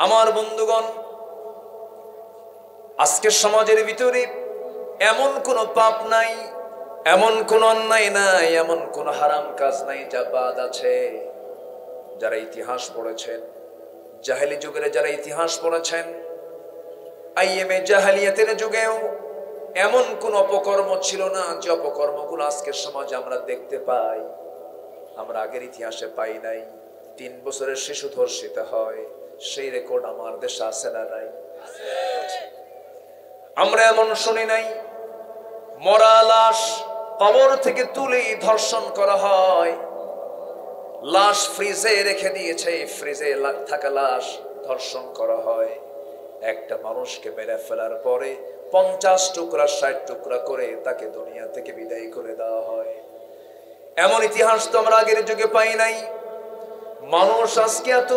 আমার বন্ধুগণ, আজকের সমাজের ভিতরে এমন কোনো পাপ নাই, এমন কোন অন্যায় নাই, এমন কোন হারাম কাজ নাই যা বাদ আছে। যারা ইতিহাস পড়েছেন, জাহেলি যুগের যারা ইতিহাস পড়েছেন, আইএমএ জাহেলিয়াতের যুগেও এমন কোন অপকর্ম ছিল না যে অপকর্মগুলো আজকের সমাজে আমরা দেখতে পাই, আমরা আগের ইতিহাসে পাই নাই। 3 বছরের শিশু ধর্ষিত হয়, সেই রেকর্ড আমার দেশে আছে না নাই? আমরা এমন শুনি নাই মরা লাশ কবর থেকে তুলে ধর্ষণ করা হয়, লাশ ফ্রিজে রেখে দিয়েছে, ফ্রিজে থাকা লাশ ধর্ষণ করা হয়। একটা মানুষকে মেরে ফেলার পরে 50 টুকরা 60 টুকরা করে তাকে দুনিয়া থেকে বিদায় করে দেওয়া হয়। এমন ইতিহাস তো আমরা আগের যুগে পাই নাই। মানুষ আজকে এত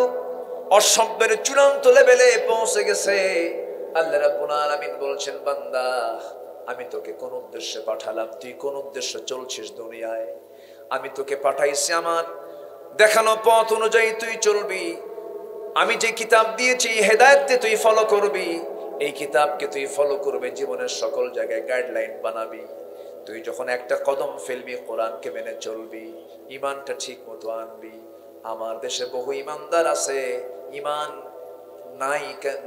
অসভ্যের চূড়ান্ত লেভেলে পৌঁছে গেছে। আল্লাহ রাব্বুল আলামিন বলছেন, বান্দা আমি তোকে কোন উদ্দেশ্যে পাঠালাম, তুই কোন উদ্দেশ্যে চলছিস দুনিয়ায়? আমি তোকে পাঠাইছি আমার দেখানো পথ অনুযায়ী তুই চলবি। আমি যে কিতাব দিয়েছি হেদায়েতকে তুই ফলো করবি, এই কিতাবকে তুই ফলো করবে, জীবনের সকল জায়গায় গাইডলাইন বানাবি। তুই যখন একটা কদম ফেলবি কোরআনকে মেনে চলবি, ইমানটা ঠিক মতো আনবি। আমার দেশে বহু ইমানদার আছে, ইমান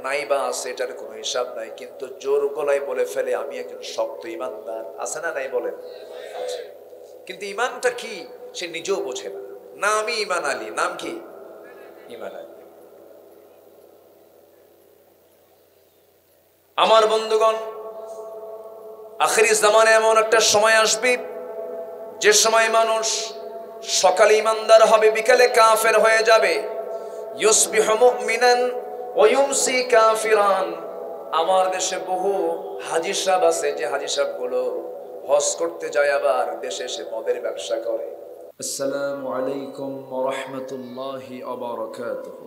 নাই বা আছে এটার কোনো হিসাব নাই, কিন্তু জোর গলায় বলে ফেলে আমি একজন শক্ত ইমানদার। আছে না নাই বলেন? কিন্তু ইমানটা কি সে নিজেও বোঝে না। না আমি ইমান আলী, নাম কি? ইমান আলী। আমার বন্ধুগণ, আখিরি জামানে এমন একটা সময় আসবে যে সময় মানুষ সকালে ইমানদার হবে, বিকালে কাফের হয়ে যাবে। ইউসবিহু মুমিনান ওয়া ইউমসি কাফিরান। আমার দেশে বহু হাজী সাহেব আছে, যে হাজী সাহেবগুলো হজ করতে যায় আবার দেশে এসে মদের ব্যবসা করে। আসসালামু আলাইকুম ওয়া রাহমাতুল্লাহি ওয়া বারাকাতুহু।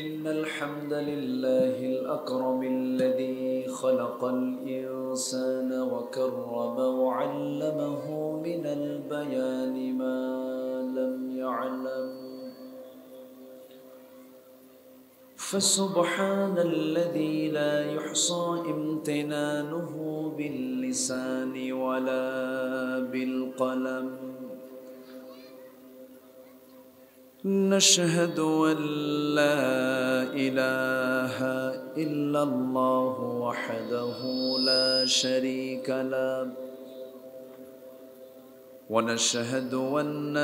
إن الحمد لله الأكرم الذي خلق الإنسان وكرم وعلمه من البيان ما لم يعلم، فسبحان الذي لا يحصى امتنانه باللسان ولا بالقلم. نشهد أن لا إله إلا الله وحده لا شريك له، ونشهد أن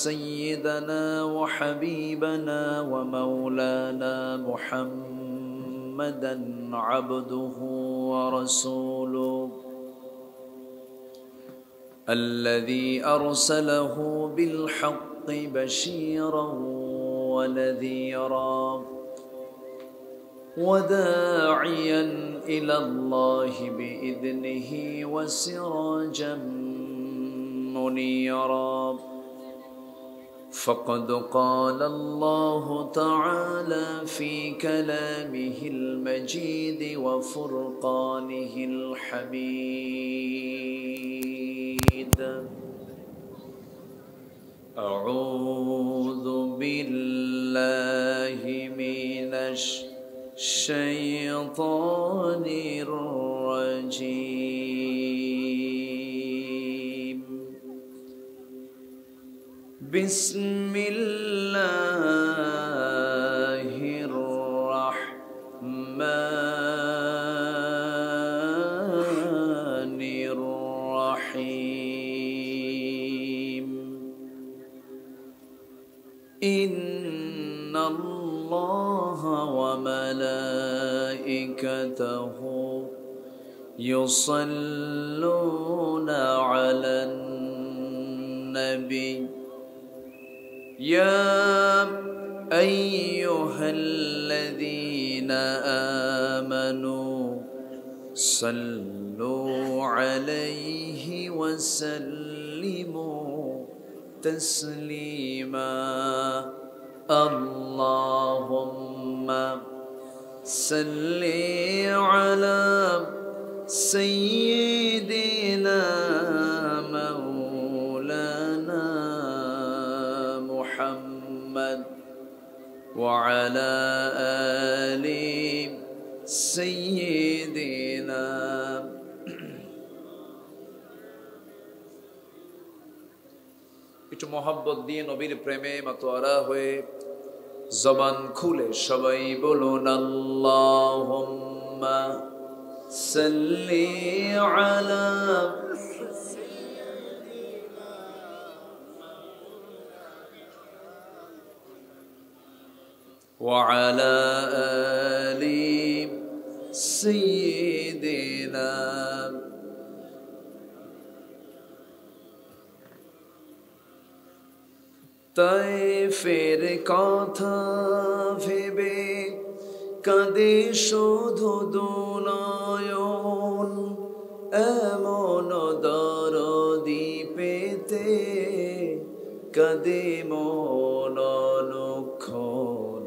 سيدنا وحبيبنا ومولانا محمدا عبده ورسوله الذي أرسله بالحق بشيرا ونذيرا وداعيا إلى الله بإذنه وسراجا منيرا. فقد قال الله تعالى في كلامه المجيد وفرقانه الحميد: أعوذ بالله من الشيطان الرجيم. بسم الله الرحمن الرحيم. إن الله وملائكته يصلون على النبي يا أيها الذين آمنوا صلوا عليه وسلموا تسليما. اللهم صل على سيدنا مولانا محمد محمد وعلى آل سيدنا একটু মহব্বত দিয়ে নবীর প্রেমে মাতোয়ারা হয়ে জবান খুলে সবাই বলুন আল্লাহুম্মা সাল্লি আলা وعلى آل سيدنا তায়েফের কথা ভেবে কাঁদে শুধু দুনয়ন এমন দরদি পেতে কাঁদে মন অনুক্ষণ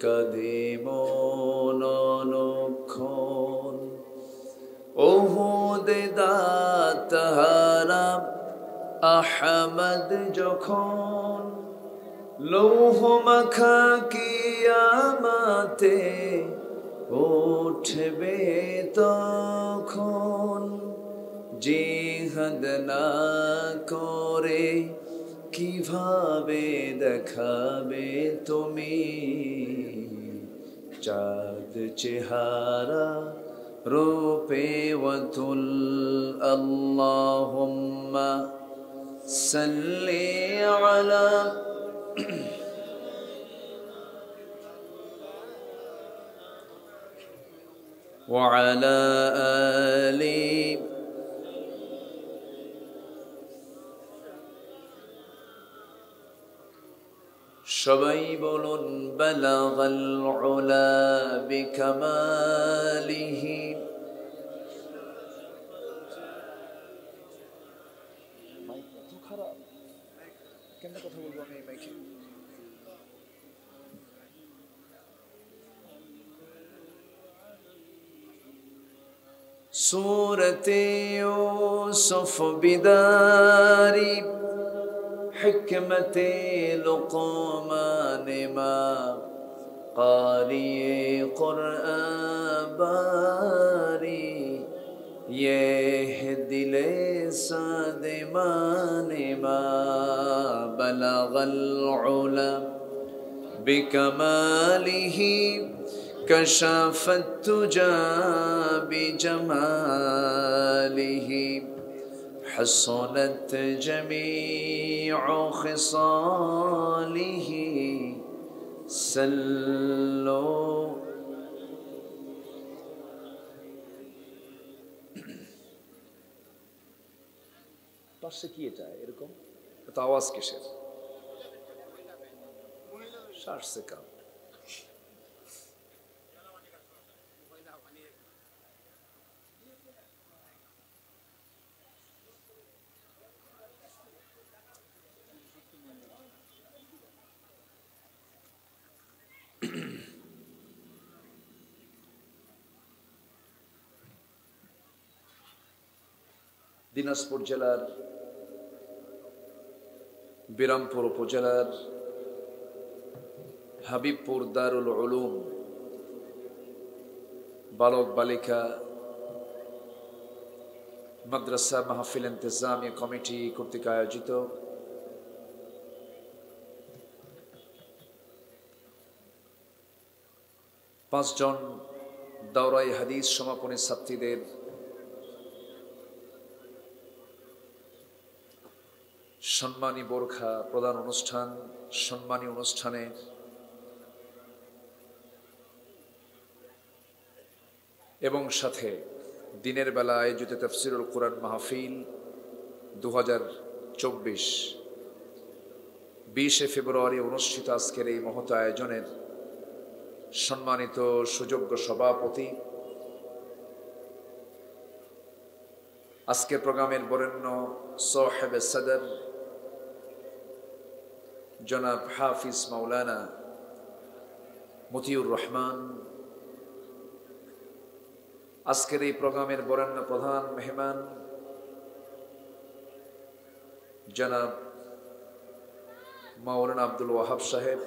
কাঁদে মন অনুক্ষণ ওহুদে দাতাহারা আহমদ যখন লৌহ মাখা কিয়ামতে উঠবে তখন জিহাদ না করে কিভাবে দেখাবে তুমি চাঁদ চেহারা রূপে ওয়াতুল আল্লাহুম্মা সাল্লি আলা وعلى آل সবাই বলুন বালাগাল উলা বিকামালিহি মাইক তো খারাপ কেমনে কথা বলবো আমি মাইকে সূরতে ইউসুফ বিদারি হিকমতে লুকমান মা قاری قرآن باری یہ دل سادمان ما بلغ العلا بكماله كشف التجا بجماله حصنت جميع خصاله صلوا পাশে কি এটা এরকম এত আওয়াজ কিসের শ্বাস সে কাম দিনাজপুর জেলার বিরামপুর উপজেলার হাবিবপুর দারুল উলুম বালক বালিকা মাদ্রাসা মাহফিল ইন্তেজামিয়া কমিটি কর্তৃক আয়োজিত পাঁচজন দাওরায়ে হাদিস সমাপনী ছাত্রীদের সম্মানী বোরখা প্রদান অনুষ্ঠান সম্মানী অনুষ্ঠানের এবং সাথে দিনের বেলা আয়োজিত তাফসীরুল কুরআন মাহফিল 2024 20 ফেব্রুয়ারি অনুষ্ঠিত আজকের এই মহৎ আয়োজনের সম্মানিত সুযোগ্য সভাপতি আজকের প্রোগ্রামের বরেণ্য সাহেবে সদর জনাব হাফিজ মাওলানা মতিউর রহমান আজকের এই প্রোগ্রামের বরেণ্য প্রধান মেহমান জনাব মাওলানা আব্দুল ওয়াহাব সাহেব,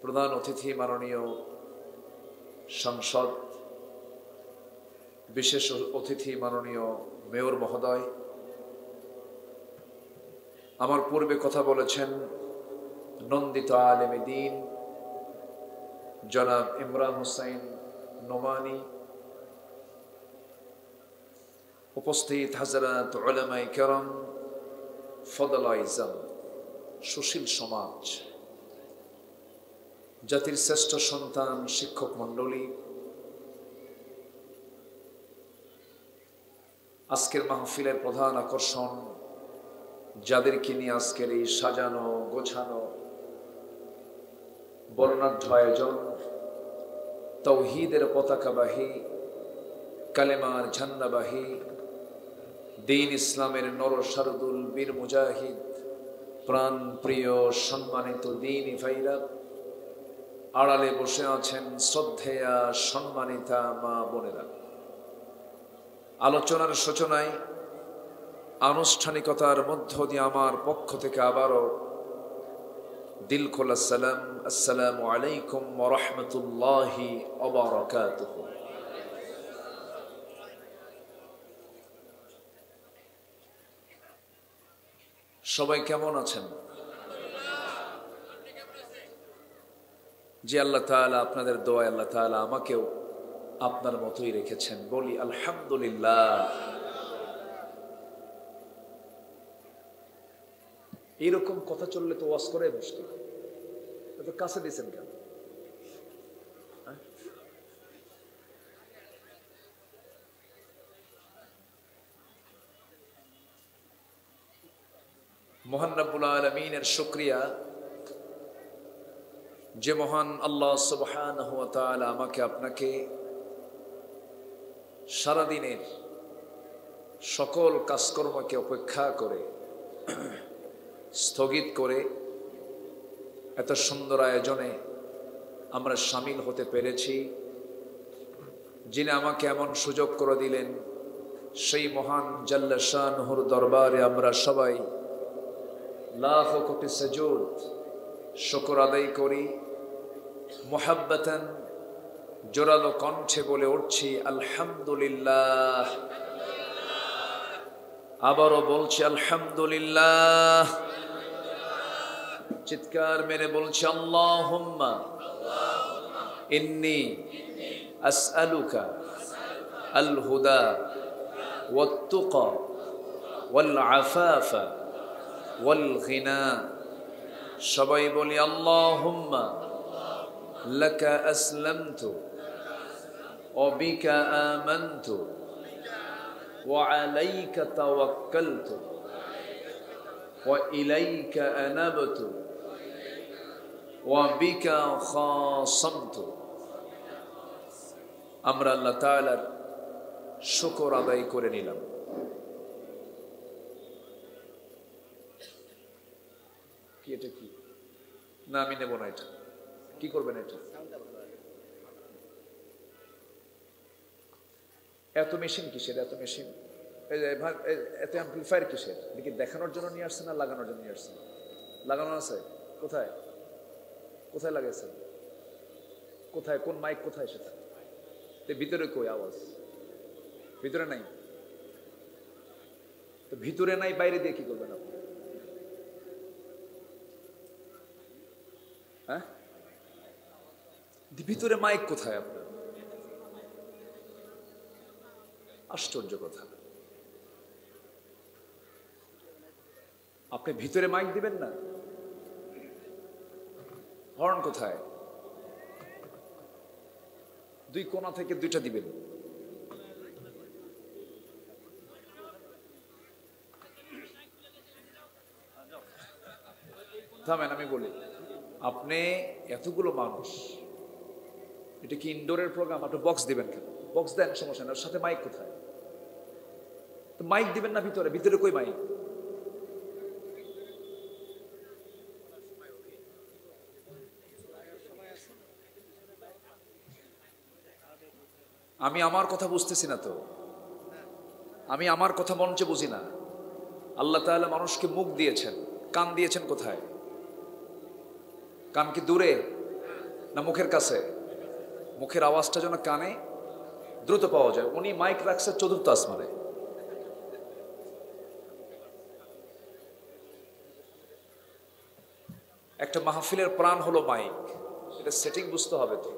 প্রধান অতিথি মাননীয় সংসদ, বিশেষ অতিথি মাননীয় মেয়র মহোদয়, আমার পূর্বে কথা বলেছেন নন্দিত আলেমে দ্বীন জনাব ইমরান হোসেন নোমানী, উপস্থিত হযরত উলামায়ে কেরাম, ফদলায়ে ইজম, সুশীল সমাজ, জাতির শ্রেষ্ঠ সন্তান, শিক্ষক মণ্ডলী, আজকের মাহফিলের প্রধান আকর্ষণ, যাদেরকে নিয়ে আজকের এই সাজানো গোছানো বর্ণাঢ্য আয়োজন, তাওহীদের পতাকাবাহী, কালেমার ঝান্ডাবাহী, দ্বীন ইসলামের নরসারদুল বীর মুজাহিদ, প্রাণ প্রিয় সম্মানিত দ্বীনি ভাইরা, আড়ালে বসে আছেন শ্রদ্ধেয়া সম্মানিতা মা বোনেরা। আলোচনার সূচনায় আনুষ্ঠানিকতার মধ্য দিয়ে আমার পক্ষ থেকে আবারও দিল খোলা সালাম, আসসালামু আলাইকুম ওয়া রাহমাতুল্লাহি ওয়া বারাকাতুহু। সবাই কেমন আছেন? যে আল্লাহ তাআলা আপনাদের দোয়ায় আল্লাহ তাআলা আমাকেও আপনার মতোই রেখেছেন, বলি আলহামদুলিল্লাহ। এইরকম কথা চললে তো ওয়াজ করে মুশকিল। এত কাছে দিয়েছেন কেন? মহান রব্বুল আলামিনের শুকরিয়া, যে মহান আল্লাহ সুবহানাহু ওয়া তাআলা আমাকে আপনাকে সারাদিনের সকল কাজকর্মকে উপেক্ষা করে স্থগিত করে এত সুন্দর আয়োজনে আমরা শামিল হতে পেরেছি। যিনি আমাকে এমন সুযোগ করে দিলেন, সেই মহান জাল্লা শানুহুর দরবারে আমরা সবাই লাখো কোটি সুজুদ শুকর আদায় করি। মুহাব্বাতান জোরালো কণ্ঠে বলে উঠছি আলহামদুলিল্লাহ। আবারও বলছি আলহামদুলিল্লাহ। চিৎকার মেরে বলছি আল্লাহুম্মা ইন্নী আসআলুকা আল হুদা ওয়াত তুকা ওয়াল আফাফা ওয়াল গিনা। সবাই বলি আল্লাহুম্মা লাকা আসলামতু ওয়া বিকা আমানতু ওয়া আলাইকা তাওয়াক্কালতু ওয়া ইলাইকা আনাবতু ওয়া বিকা খাসামতু। আমরা আল্লাহ তাআলার শুকর আদায় করে নিলাম। কি এটা কি? না আমি নেব না। এটা কি করবেন? এটা এত মেশিন কিসের? এত মেশিন এত অ্যাম্পলিফায়ার কিসের? কি দেখানোর জন্য নিয়ে আসছে না লাগানোর জন্য নিয়ে আসছে? লাগানো আছে কোথায়? কোথায় লাগাইছেন? কোথায়? কোন মাইক কোথায়? সেটা ভিতরে কই আওয়াজ? ভিতরে নাই তো, ভিতরে নাই, বাইরে দিয়ে কি করবেন আপনি? হ্যাঁ, ভিতরে মাইক কোথায় আপনার? আশ্চর্য কথা। আপনি ভিতরে মাইক দিবেন না? হর্ন কোথায়? দুই কোণা থেকে দুইটা দিবেন। থামেন, আমি বলি। আপনি এতগুলো মানুষ, এটা কি ইনডোরের প্রোগ্রাম? আপনি বক্স দিবেন কেন? বক্স দেন, সমস্যা না, সাথে মাইক কোথায়? তো মাইক দিবেন না ভিতরে? ভিতরে কই মাইক? আমি আমার কথা বুঝতেছি না তো, আমি আমার কথা মঞ্চে বুঝি না। আল্লাহ তাআলা মানুষকে মুখ দিয়েছেন, কান দিয়েছেন কোথায়? কান কি দূরে না মুখের কাছে? মুখের আওয়াজটা যেন কানে দ্রুত পাওয়া যায়। উনি মাইক রাখছে চতুর্থ আসমানে। একটা মাহফিলের প্রাণ হলো মাইক, এটা সেটিং বুঝতে হবে। তো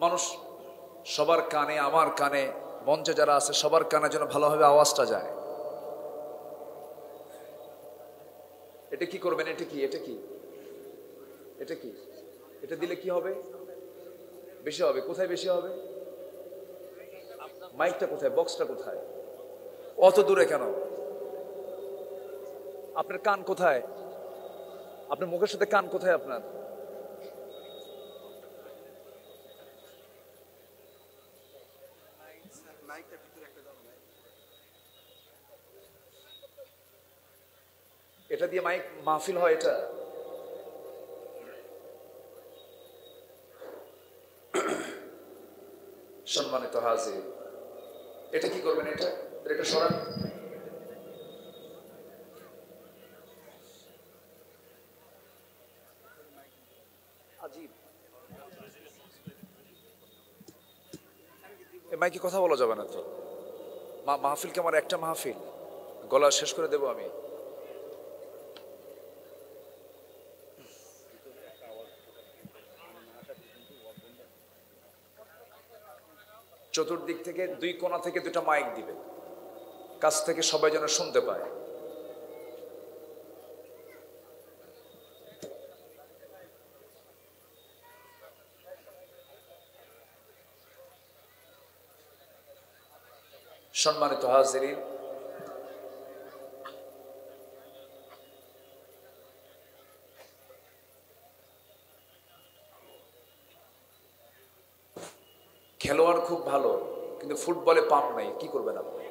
মানুষ সবার কানে, আমার কানে, মঞ্চে যারা আছে সবার কানে যেন ভালোভাবে আওয়াজটা যায়। এটা কি করবেন? এটা কি এটা কি এটা কি এটা দিলে কি হবে? বেশি হবে। কোথায় বেশি হবে? মাইকটা কোথায়? বক্সটা কোথায়? অত দূরে কেন? আপনার কান কোথায়? আপনার মুখের সাথে কান কোথায় আপনার? এটা দিয়ে মাইক মাহফিল হয়? এটা সম্মানিত হাজির, এটা কি করবেন? এটা এটা সরান। আজীব, এই মাইকে কথা বলা যাবে না তো। মাহফিল কি আমার একটা মাহফিল? গলা শেষ করে দেব আমি। চতুর্দিক থেকে দুই কোণা থেকে দুটা মাইক দিবে, কাছ থেকে সবাই যেন শুনতে পায়। সম্মানিত হাজিরিন, খেলোয়াড় খুব ভালো, কিন্তু ফুটবলে পাম্প নাই, কি করবেন আপনি?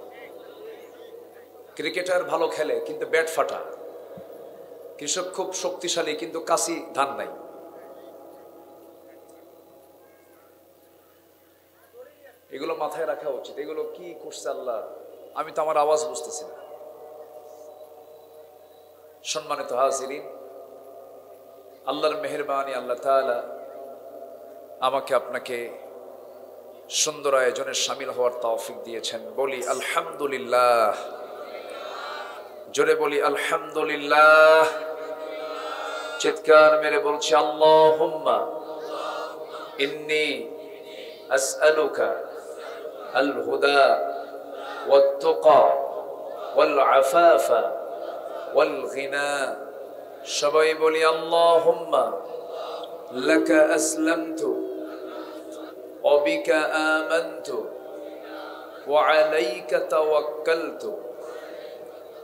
ক্রিকেটার ভালো খেলে কিন্তু ব্যাট ফাটা। কৃষক খুব শক্তিশালী কিন্তু কাশি ধান নাই। এগুলো মাথায় রাখা উচিত। এগুলো কি করছে আল্লাহ? আমি তো আমার আওয়াজ বুঝতেছি না। সম্মানিত হাজিরিন, আল্লাহর মেহেরবানি, আল্লাহ তাআলা আমাকে আপনাকে সুন্দর আয়োজনে শামিল হওয়ার তৌফিক দিয়েছেন। বলি আলহামদুলিল্লাহ। জোরে বলি আলহামদুলিল্লাহ। চিৎকার মেরে বলছি আল্লাহুম্মা ইন্নী আসআলুকা আল হুদা ওয়াত তুকা ওয়াল আফাফা ওয়াল গিনা। সবাই বলি আল্লাহুম্মা লাকা আসলামতু ওয়া বিকা আমানতু ওয়া আলাইকা তাওয়াক্কালতু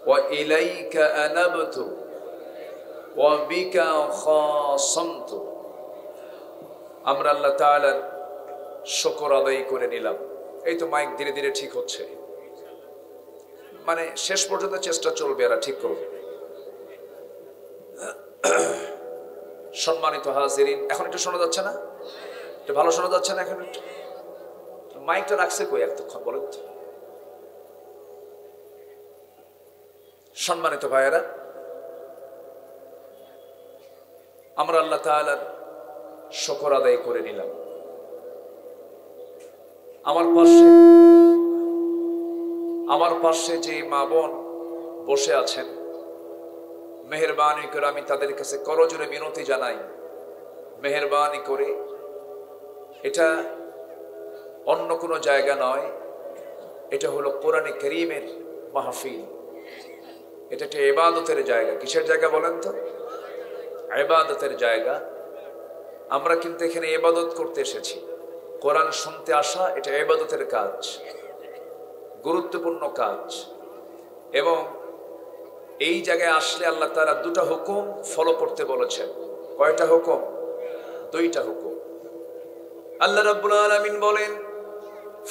ওয়া ইলাইকা আনাবতু ওয়া বিকা খাসামতু। আমরা আল্লাহ তাআলার শুকর আদায় করে নিলাম। এই তো মাইক ধীরে ধীরে ঠিক হচ্ছে, মানে শেষ পর্যন্ত চেষ্টা চলবে, এরা ঠিক করবে। সম্মানিত হাজিরিন, এখন একটু শোনা যাচ্ছে না? একটু ভালো শোনা যাচ্ছে না? এখন একটু মাইকটা রাখছে কই এতক্ষণ বলেন তো? সম্মানিত ভাইয়েরা, আমরা আল্লাহ তাআলার শুকর আদায় করে নিলাম। আমার পাশে যে মা বোন বসে আছেন, মেহেরবানি করে আমি তাদের কাছে করজোরে মিনতি জানাই, মেহেরবানি করে, এটা অন্য কোনো জায়গা নয়, এটা হলো কোরআনে কারীমের মাহফিল। এটা একটা ইবাদতের জায়গা। কিসের জায়গা বলেন তো? ইবাদতের জায়গা। আমরা কিন্তু এখানে ইবাদত করতে এসেছি। কোরআন শুনতে আসা এটা ইবাদতের কাজ, গুরুত্বপূর্ণ কাজ। এবং এই জায়গায় আসলে আল্লাহ তাআলা দুটা হুকুম ফলো করতে বলেছেন। কয়টা হুকুম? দুইটা হুকুম। আল্লাহ রাব্বুল আলামিন বলেন,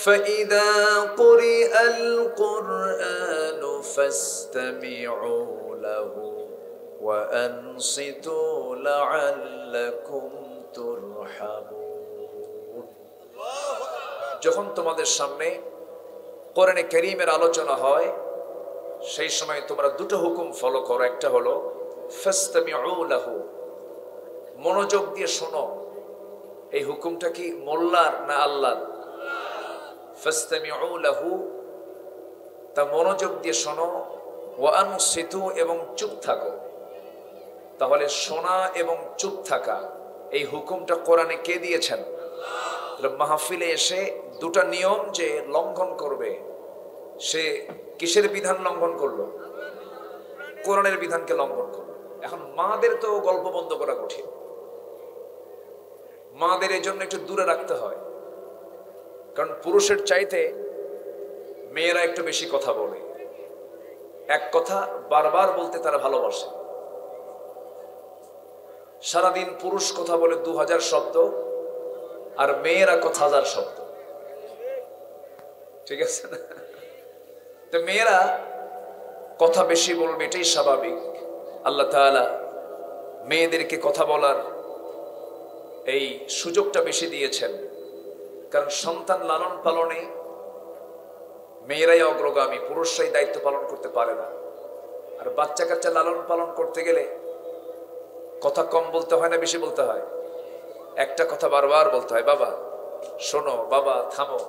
فَإِذَا قُرِئَ الْقُرْآنُ فَاسْتَمِعُوا لَهُ وَأَنصِتُوا لَعَلَّكُمْ তুরহামুন। যখন তোমাদের সামনে কোরআনে কারীমের আলোচনা হয়, সেই সময় তোমরা দুটো হুকুম ফলো করো। একটা হলো ফাসতামিউ লাহু, মনোযোগ দিয়ে শোনো। এই হুকুমটা কি মোল্লার না আল্লাহর? ফাসতামিউ লাহু, তা মনোযোগ দিয়ে শোনো। ওয়া আনসিতু, এবং চুপ থাকো। তাহলে শোনা এবং চুপ থাকা, এই হুকুমটা কোরআনে কে দিয়েছেন? মাহফিলে এসে দুটা নিয়ম যে লঙ্ঘন করবে, সে কিসের বিধান লঙ্ঘন করলো? কোরআনের বিধানকে লঙ্ঘন করলো। এখন মাদের তো গল্প বন্ধ করা কঠিন, মাদের এই জন্য একটু দূরে রাখতে হয়, কারণ পুরুষের চাইতে মেয়েরা একটু বেশি কথা বলে। এক কথা বারবার বলতে তারা ভালোবাসে। সারাদিন পুরুষ কথা বলে 2000 শব্দ, আর মেয়েরা কথা 1000 শব্দ। ঠিক আছে না? তো মেয়েরা কথা বেশি বলবে, এটাই স্বাভাবিক। আল্লাহ তাআলা মেয়েদেরকে কথা বলার এই সুযোগটা বেশি দিয়েছেন, কারণ সন্তান লালন পালনে মেয়েরাই অগ্রগামী, পুরুষরাই দায়িত্ব পালন করতে পারে না। আর বাচ্চা কাচ্চা লালন পালন করতে গেলে কথা কম বলতে হয় না বেশি বলতে হয়? একটা কথা বারবার বলতে হয়, বাবা শোনো, বাবা থামো।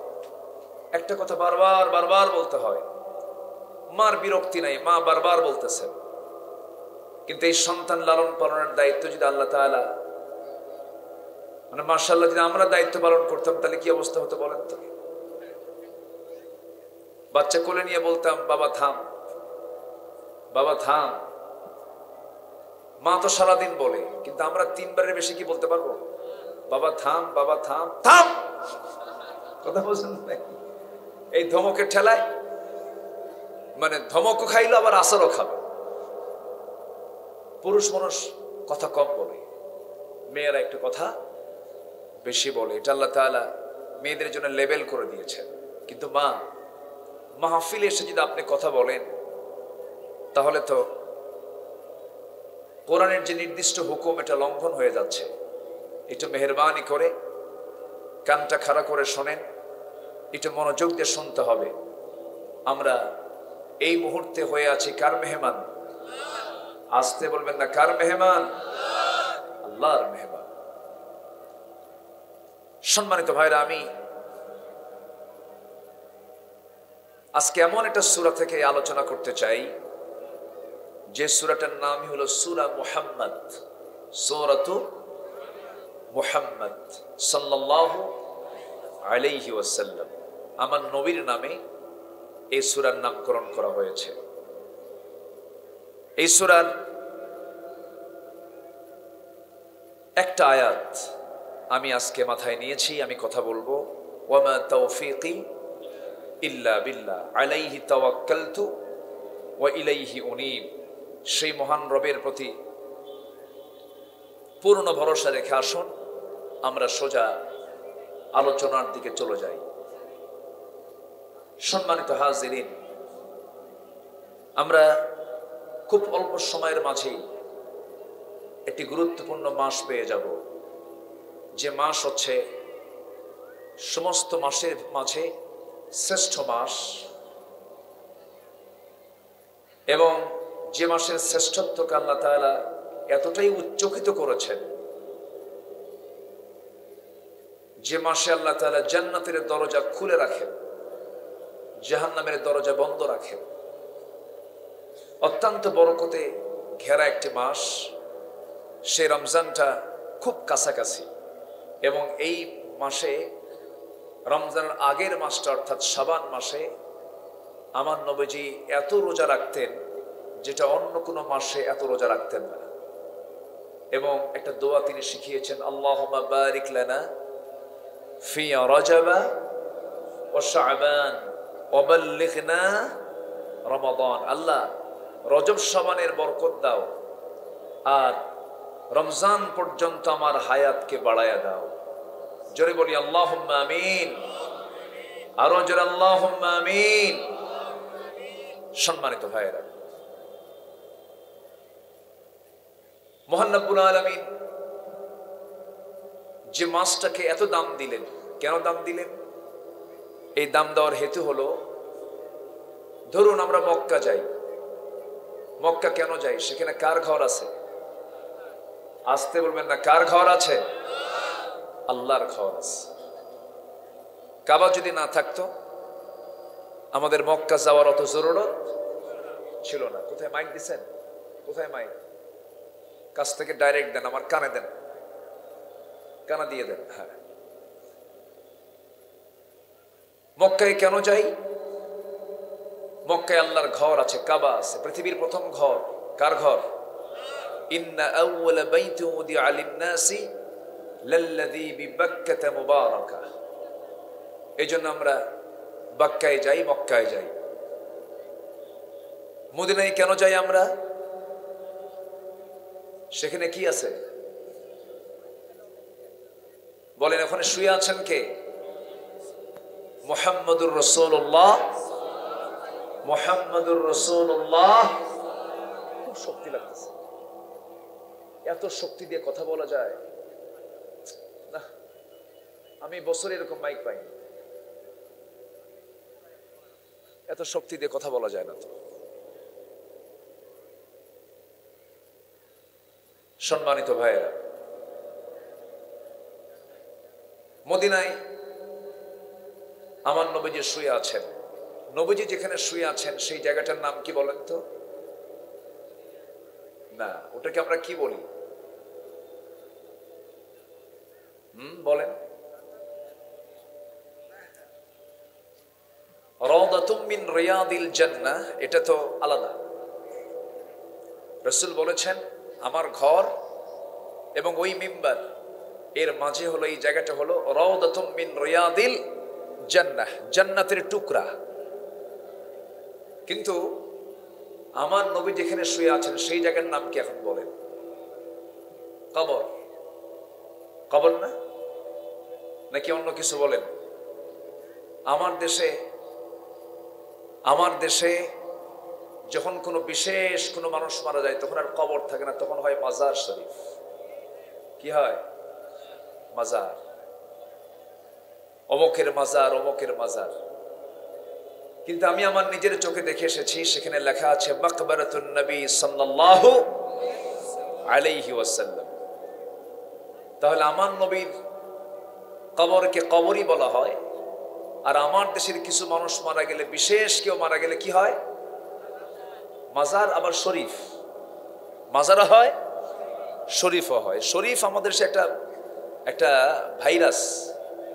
একটা কথা বারবার বারবার বলতে হয়। মার বিরক্তি নাই, মা বারবার বলতেছেন। কিন্তু এই সন্তান লালন পালনের দায়িত্ব যদি আল্লাহ তাআলা, মানে মাশাআল্লাহ, যদি আমরা দায়িত্ব পালন করতাম তাহলে কি অবস্থা হতো বলেন তো? বাচ্চা কোলে নিয়ে বলতাম, বাবা থাম, বাবা থাম। মা তো সারাদিন বলে, কিন্তু আমরা 3 বারের বেশি কি বলতে পারবো? বাবা থাম, বাবা থাম, থাম। কথা বলছেন? এই ধমকের ঠেলায়, মানে ধমকও খাইলো আবার আসরও খাবে। পুরুষ মানুষ কথা কম বলে, মেয়েরা একটু কথা বেশি বলে। এটা আল্লাহ তাআলা মেয়েদের জন্য লেবেল করে দিয়েছেন। কিন্তু মা, মাহফিলে এসে যদি আপনি কথা বলেন, তাহলে তো কোরআনের যে নির্দিষ্ট হুকুম, এটা লঙ্ঘন হয়ে যাচ্ছে। একটু মেহেরবানি করে কানটা খাড়া করে শোনেন, একটু মনোযোগ দিয়ে শুনতে হবে। আমরা এই মুহূর্তে হয়ে আছি কার মেহমান? আসতে বলবেন না, কার মেহমান? আল্লাহর মেহমান। সম্মানিত ভাইরা, আমি আজকে এমন একটা সূরা থেকে আলোচনা করতে চাই যে সূরাটার নামই হলো সূরা মুহাম্মদ, সূরাতু মুহাম্মদ সাল্লাল্লাহু আলাইহি ওয়াসাল্লাম। আমার নবীর নামে এই সূরার নামকরণ করা হয়েছে। এই সূরার একটা আয়াত আমি আজকে মাথায় নিয়েছি, আমি কথা বলবো। ওয়ামা তাওফীকি ইল্লা বিল্লাহ, আলাইহি তাওয়াক্কালতু ওয়া ইলাইহি উনীব। সেই মহান রবের প্রতি পূর্ণ ভরসা রেখে আসুন আমরা সোজা আলোচনার দিকে চলে যাই। সম্মানিত হাজিরিন, আমরা খুব অল্প সময়ের মাঝেই একটি গুরুত্বপূর্ণ মাস পেয়ে যাব, যে মাস হচ্ছে সমস্ত মাসের মাঝে শ্রেষ্ঠ মাস, এবং যে মাসের শ্রেষ্ঠত্বকে আল্লাহ তাআলা এতটাই উচ্চকিত করেছেন, যে মাসে আল্লাহ তাআলা জান্নাতের দরজা খুলে রাখেন, জাহান্নামের দরজা বন্ধ রাখেন। অত্যন্ত বরকতে ঘেরা একটি মাস। সে রমজানটা খুব কাছাকাছি, এবং এই মাসে, রমজানের আগের মাসটা অর্থাৎ শাবান মাসে, আমার নবীজি এত রোজা রাখতেন যেটা অন্য কোনো মাসে এত রোজা রাখতেন না। এবং একটা দোয়া তিনি শিখিয়েছেন, আল্লাহুম্মা বারিক লানা ফি রজবা ওয়া শাবান ওয়া বাল্লিগনা রমাদান। আল্লাহ, রজব শাবানের বরকত দাও, আর রমজান পর্যন্ত আমার হায়াতকে বাড়ায়া দাও। জোরে বলি আল্লাহুম্মা আমিন, আরো জোরে আল্লাহুম্মা আমিন। সম্মানিত ভাইয়েরা, মহান রব্বুল আলামিন যে মাসটাকে এত দাম দিলেন, কেন দাম দিলেন? এই দাম দেওয়ার হেতু হলো, ধরুন আমরা মক্কা যাই, মক্কা কেন যাই? সেখানে কার ঘর আছে? আসতে বলবেন না, কার ঘর আছে? আল্লাহর ঘর আছে। কাবা যদি না থাকতো আমাদের মক্কা যাওয়ার অত জরুরত ছিল না। কোথায় মাইক দিছেন? কোথায় মাইক? কাছ থেকে ডাইরেক্ট দেন, আমার কানে দেন, কানা দিয়ে দেন। হ্যাঁ, মক্কায় কেন যাই? মক্কায় আল্লাহর ঘর আছে, কাবা আছে, পৃথিবীর প্রথম ঘর। কার ঘর? ইন্না আউওয়ালা বাইতি উদিআ লিন-নাসি লাল্লাযী বিবাক্কাতা মুবারাকা। এইজন্য আমরা বাক্কায় যাই, মক্কায় যাই। মদিনায় কেন যাই আমরা? সেখানে কি আছে বলেন? ওখানে শুয়ে আছেন কে? মুহাম্মাদুর রাসূলুল্লাহ। মুহাম্মাদুর রাসূলুল্লাহ। খুব শক্তি লাগতেছে। এত শক্তি দিয়ে কথা বলা যায় না। আমি বছরে এরকম মাইক পাইনি। এত শক্তি দিয়ে কথা বলা যায় না তো। সম্মানিত ভাইয়েরা, মদিনায় আমার নবীজি শুয়ে আছেন। নবীজি যেখানে শুয়ে আছেন সেই জায়গাটার নাম কি বলেন তো? না, ওটাকে আমরা কি বলি? বলেন। রাউদাতুম মিন রিয়াদিল জান্নাহ, এটা তো আলাদা। রাসূল বলেছেন আমার ঘর এবং ওই মিম্বার এর মাঝে হলো, এই জায়গাটা হলো রাউদাতুম মিন রিয়াদিল জান্নাহ, জান্নাতের টুকরা। কিন্তু আমার নবী যেখানে শুয়ে আছেন সেই জায়গার নাম কি এখন বলেন? কবর। কবর না, নাকি অন্য কিছু বলেন? আমার দেশে যখন কোনো বিশেষ কোনো মানুষ মারা যায় তখন আর কবর থাকে না, তখন হয় মাজার শরীফ। কি হয়? মাজার। অমুকের মাজার, অমুকের মাজার। কিন্তু আমি আমার নিজের চোখে দেখে এসেছি, সেখানে লেখা আছে মাকবারাতুন নবী সাল্লাল্লাহু আলাইহি ওয়াসাল্লাম। তাহলে আমার নবীর কবরকে কবরই বলা হয়। আর আমার দেশের কিছু মানুষ মারা গেলে, বিশেষ কেউ মারা গেলে কি হয়? মাজার। আবার শরীফ। মাজারও হয়, শরীফও হয়। শরীফ আমাদের দেশে একটা ভাইরাস,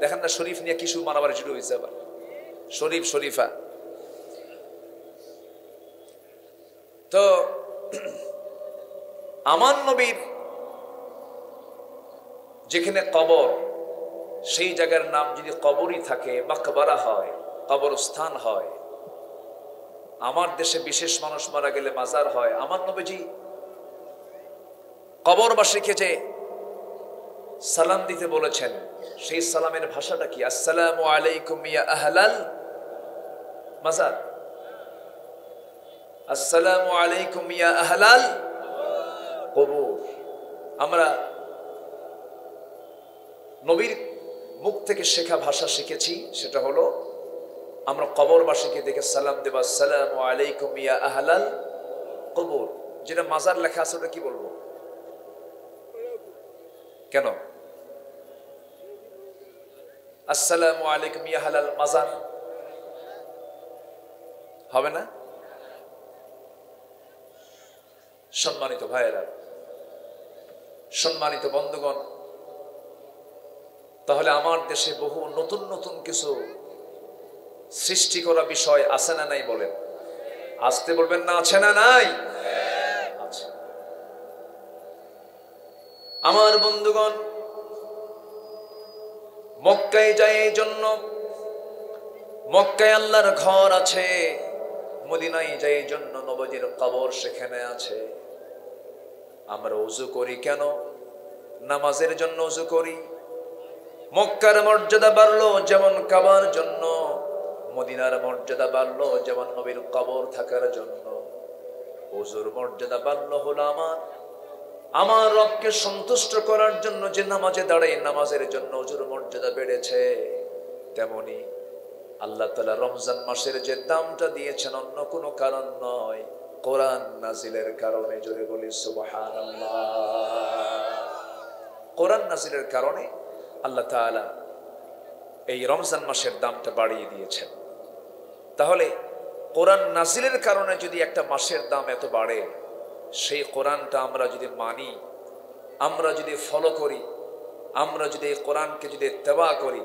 দেখেন না? শরীফ নিয়ে কিছু মারামারি শুরু হয়েছে আবার। শরীফ, শরীফা। তো আমার নবীর যেখানে কবর, সেই জায়গার নাম যদি কবরই থাকে, মাকবারা হয়, কবরস্থান হয়। আমার দেশে বিশেষ মানুষ মারা গেলে মাজার হয়। আমার নবীজি কবরবাসীকে যে সালাম দিতে বলেছেন, সেই সালামের ভাষাটা কি? আসসালামু আলাইকুম ইয়া আহলাল মাজার। আসসালামু আলাইকুম ইয়া আহলাল কবর। আমরা নবীর মুখ থেকে শেখা ভাষা শিখেছি, সেটা হলো আমরা কবরবাসীকে দেখে সালাম দেব, আসসালামু আলাইকুম ইয়া আহলাল কবর। যেটা মাজার লেখা আছে ওটা কি বলবো? কেন? আসসালামু আলাইকুম ইয়া আহলাল মাজার হবে না? সম্মানিত ভাইয়েরা, সম্মানিত বন্ধুগণ, তাহলে আমার দেশে বহু নতুন নতুন কিছু সৃষ্টি করা বিষয় আছে না নাই? বলেন। আসতে বলবেন না, আছে না নাই? আছে। আমার বন্ধুগণ, মক্কায় যায় এই জন্য, মক্কায় আল্লাহর ঘর আছে। মদিনায় যায় এই জন্য, নবীজির কবর সেখানে আছে। আমরা ওযু করি কেন? নামাজের জন্য ওযু করি। মক্কার মর্যাদা বাড়লো যেমন কাবার জন্য, মদিনার মর্যাদা বাড়লো যেমন নবীর কবর থাকার জন্য। ওযুর মর্যাদা বাড়লো হলো আমার রবকে সন্তুষ্ট করার জন্য, যে নামাজে দাঁড়াই নামাজের জন্য ওযুর মর্যাদা বেড়েছে। তেমনি আল্লাহ তাআলা রমজান মাসের যে দামটা দিয়েছেন অন্য কোনো কারণ নয়, কোরআন নাজিলের কারণে। জোরে বলি সুবহানাল্লাহ। কোরআন নাজিলের কারণে আল্লাহ তাআলা এই রমজান মাসের দামটা বাড়িয়ে দিয়েছেন। তাহলে কোরআন নাজিলের কারণে যদি একটা মাসের দাম এত বাড়ে, সেই কোরআনটা আমরা যদি মানি, আমরা যদি ফলো করি, আমরা যদি এই কোরআনকে যদি ইত্তেবা করি,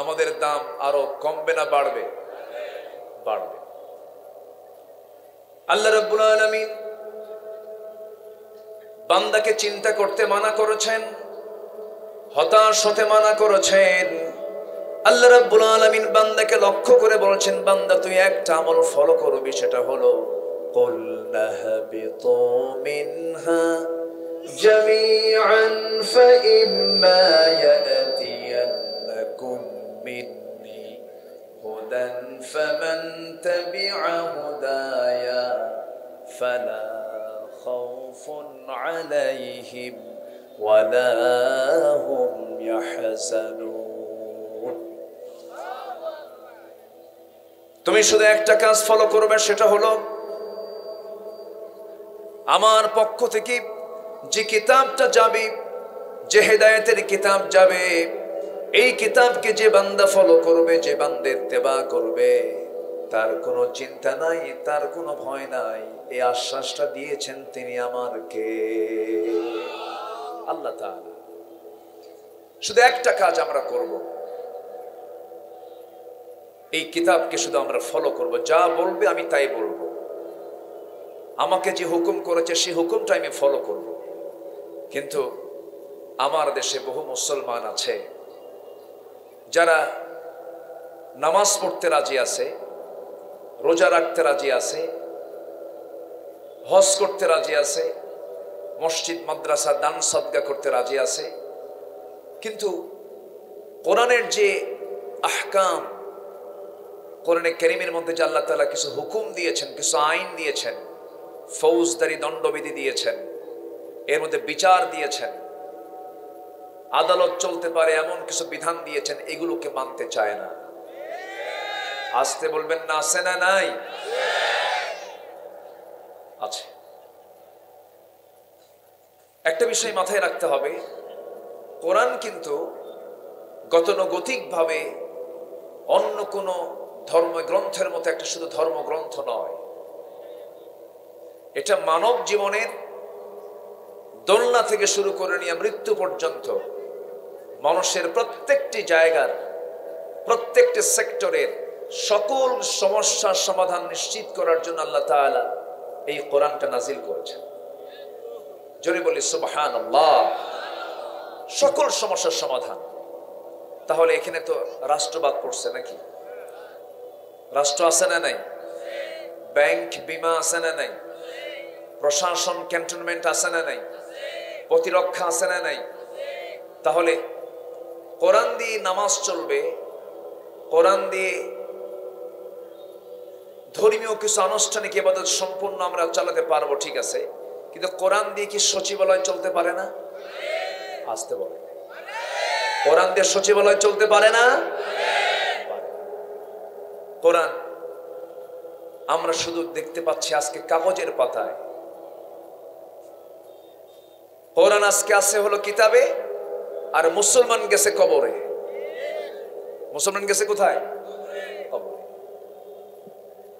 আমাদের দাম আরো কমবে না বাড়বে? বাড়বে। আল্লাহ রাব্বুল আলামিন বান্দাকে চিন্তা করতে মানা করেছেন, হতাশ হতে মানা করেছেন। আল্লাহ রাব্বুল আলামিন বান্দাকে লক্ষ্য করে বলেছেন, বান্দা তুই একটা আমল ফলো করবি, সেটা হলো কুল নাহবিতু মিনহা জামিআন ফাইম্মা ইয়াতিয়ান্নাকুম মিন্নি হুদান ফামান তাবিআ হুদায়া ফালা খাউফুন আলাইহিম ওয়ালা হুম ইয়াহজানুন। তুমি শুধু একটা কাজ ফলো করবে, সেটা হলো আমার পক্ষ থেকে যে কিতাবটা যাবে, যে হেদায়েতের কিতাব যাবে, এই কিতাবকে যে বান্দা ফলো করবে, যে বান্দা ইত্তেবা করবে, তার কোনো চিন্তা নাই, তার কোনো ভয় নাই। এই আশ্বাসটা দিয়েছেন তিনি আমার কে? আল্লাহ তাআলা। শুধু একটা কাজ আমরা করব, এই কিতাবকে শুধু আমরা ফলো করব, যা বলবে আমি তাই বলবো, আমাকে যে হুকুম করেছে সেই হুকুমটা আমি ফলো করব। কিন্তু আমার দেশে বহু মুসলমান আছে যারা নামাজ পড়তে রাজি আছে, রোজা রাখতে রাজি আছে, হজ করতে রাজি আছে, মসজিদ মাদ্রাসা দান সদকা করতে রাজি আছে, কিন্তু কোরআনের যে আহকাম, কোরআনে কারীমের মধ্যে যে আল্লাহ তাআলা কিছু হুকুম দিয়েছেন, কিছু আইন দিয়েছেন, ফৌজদারি দণ্ডবিধি দিয়েছেন, এর মধ্যে বিচার দিয়েছেন, আদালত চলতে পারে এমন কিছু বিধান দিয়েছেন, এগুলোকে মানতে চায় না। আসতে বলবেন না, আছে না নাই? আছে। একটা বিষয় মাথায় রাখতে হবে, কোরআন কিন্তু গতানুগতিকভাবে অন্য কোন ধর্মগ্রন্থের মতো একটা শুধু ধর্মগ্রন্থ নয়। এটা মানব জীবনের দোলনা থেকে শুরু করে নিয়ে মৃত্যু পর্যন্ত মানুষের প্রত্যেকটি জায়গার, প্রত্যেকটি সেক্টরের সকল সমস্যার সমাধান নিশ্চিত করার জন্য আল্লাহ তাআলা এই কোরআনটা নাজিল করেছেন। জোরে বলি সুবহানাল্লাহ। সকল সমস্যার সমাধান। তাহলে এখানে তো রাষ্ট্রবাদ পড়ছে নাকি? রাষ্ট্র আছে না নাই? ব্যাংক বিমা আছে না নাই? প্রশাসন ক্যান্টনমেন্ট আছে না নাই? প্রতিরক্ষা আছে না নাই? তাহলে কোরআন দিয়ে নামাজ চলবে, কোরআন দিয়ে ধর্মীয় কিছু আনুষ্ঠানিক ইবাদত সম্পূর্ণ আমরা চালাতে পারবো, ঠিক আছে, কিন্তু কোরআন দিয়ে কি সচিবালয় চলতে পারে না? আসতে বলে, কোরআন দিয়ে সচিবালয় চলতে পারে না? কোরআন আমরা শুধু দেখতে পাচ্ছি আজকে কাগজের পাতায়, কোরআন আজকে আছে হলো কিতাবে, আর মুসলমান গেছে কবরে। মুসলমান গেছে কোথায়? কবরে।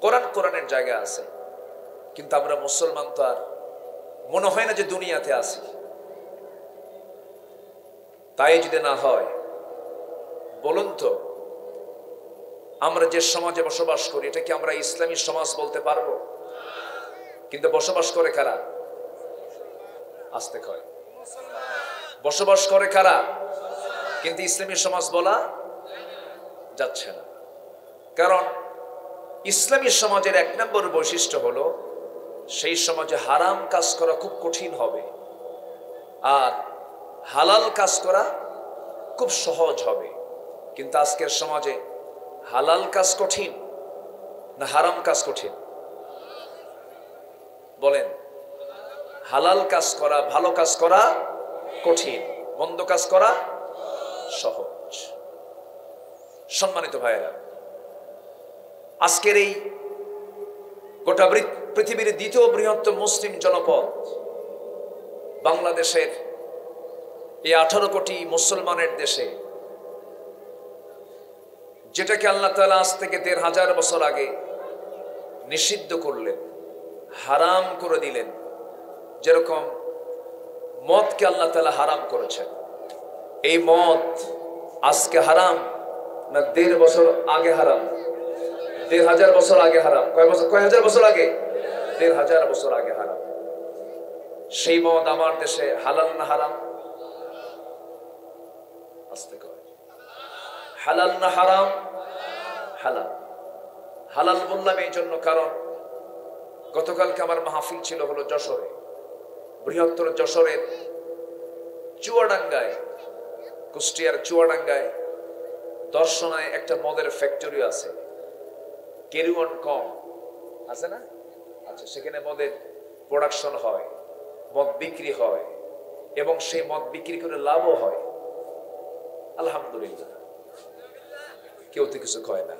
কোরআন কোরআনের জায়গা আছে, কিন্তু আমরা মুসলমান তো আর মনে হয় না যে দুনিয়াতে আছি। তাই যদি না হয়, বলুন তো, আমরা যে সমাজে বসবাস করি এটা কি আমরা ইসলামী সমাজ বলতে পারবো? কিন্তু বসবাস করে কারা? আসতে কয় বসবাস করে কারা? কিন্তু ইসলামী সমাজ বলা যাচ্ছে না। কারণ ইসলামী সমাজের এক নম্বর বৈশিষ্ট্য হলো সেই সমাজে হারাম কাজ করা খুব কঠিন হবে, আর হালাল কাজ করা খুব সহজ হবে। কিন্তু আজকের সমাজে হালাল কাজ কঠিন না হারাম কাজ কঠিন? বলেন। হালাল কাজ করা, ভালো কাজ করা কঠিন, মন্দ কাজ করা সহজ। সম্মানিত ভাইয়েরা, আজকের এই গোটা পৃথিবীর দ্বিতীয় বৃহত্তম মুসলিম জনপদ বাংলাদেশের এই 18 কোটি মুসলমানের দেশে, যেটাকে আল্লাহ তাআলা আজ থেকে 1500 বছর আগে নিষিদ্ধ করলেন, হারাম করে দিলেন। যেরকম মদকে আল্লাহ তাআলা হারাম করেছেন, এই মদ আজকে হারাম না 1.5 বছর আগে হারাম? 1500 বছর আগে হারাম। কয় হাজার বছর আগে? 1500 বছর আগে হারাম। সেই মদ আমার দেশে হালাল না হারাম? আস্তে কয়, হালাল না হারাম? হালাল। হালাল বললাম এই জন্য, কারণ গতকালকে আমার মাহফিল ছিল হলো যশোরে, বৃহত্তর যশোরের চুয়াডাঙ্গায়, কুষ্টিয়ার চুয়াডাঙ্গায় দর্শনায় একটা মদের ফ্যাক্টরি আছে, কেরুয়ন কম আছে না? আচ্ছা, সেখানে মদের প্রোডাকশন হয়, মদ বিক্রি হয়, এবং সেই মদ বিক্রি করে লাভও হয়। আলহামদুলিল্লাহ, কেউ তো কিছু কয় না।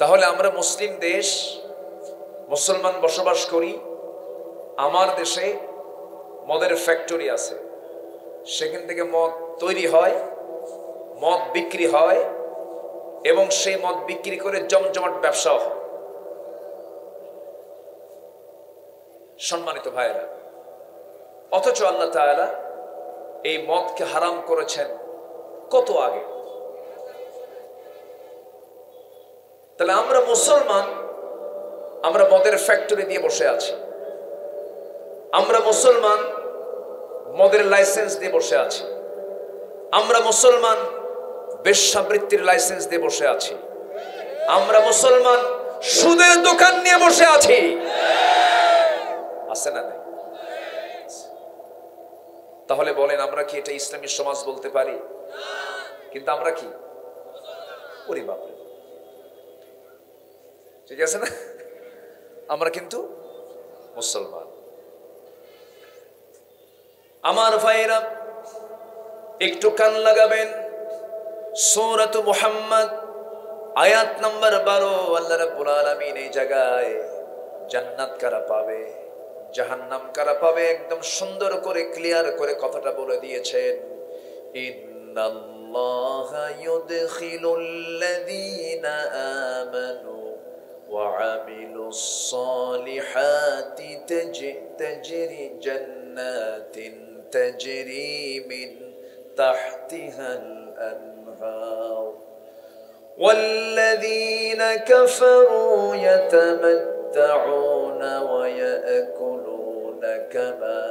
তাহলে আমরা মুসলিম দেশ, মুসলমান বসবাস করি, আমার দেশে মদের ফ্যাক্টরি আছে, সেখান থেকে মদ তৈরি হয়, মদ বিক্রি হয়, এবং সেই মদ বিক্রি করে জমজমাট ব্যবসাও হয়। সম্মানিত ভাইয়েরা, অথচ আল্লাহ তাআলা এই মদকে হারাম করেছেন কত আগে। তাহলে আমরা মুসলমান, আমরা মদের ফ্যাক্টরি দিয়ে বসে আছি, আমরা মুসলমান মদের লাইসেন্স দিয়ে বসে আছি, আমরা মুসলমান বেশ্যাবৃত্তির লাইসেন্স দিয়ে বসে আছি, আমরা মুসলমান সুদের দোকান নিয়ে বসে আছি। আছে না নাই? তাহলে বলেন, আমরা কি এটা ইসলামী সমাজ বলতে পারি? কিন্তু আমরা কি? ওরে বাপরে, ঠিক আছে না? আমরা কিন্তু মুসলমান। আমার ভাইরা, একটু কান লাগাবেন। সূরাত মুহাম্মদ আয়াত নাম্বার 12, আল্লাহ রাব্বুল আলামিন এই জায়গায় জান্নাত কারা পাবে, জাহান্নাম কারা পাবে, একদম সুন্দর করে ক্লিয়ার করে কথাটা বলে দিয়েছেন। ইন্নাল্লাহা ইউদখিলুল্লাযীনা আমানু ওয়া আমিলুস সালিহাতি তাজরি জান্নাতিন তাজরি মিন তাহতিহাল আনহার ওয়াল্লাযীনা কাফারু ইয়াতামাত্তাউন ওয়া ইয়াকুলুনা কামা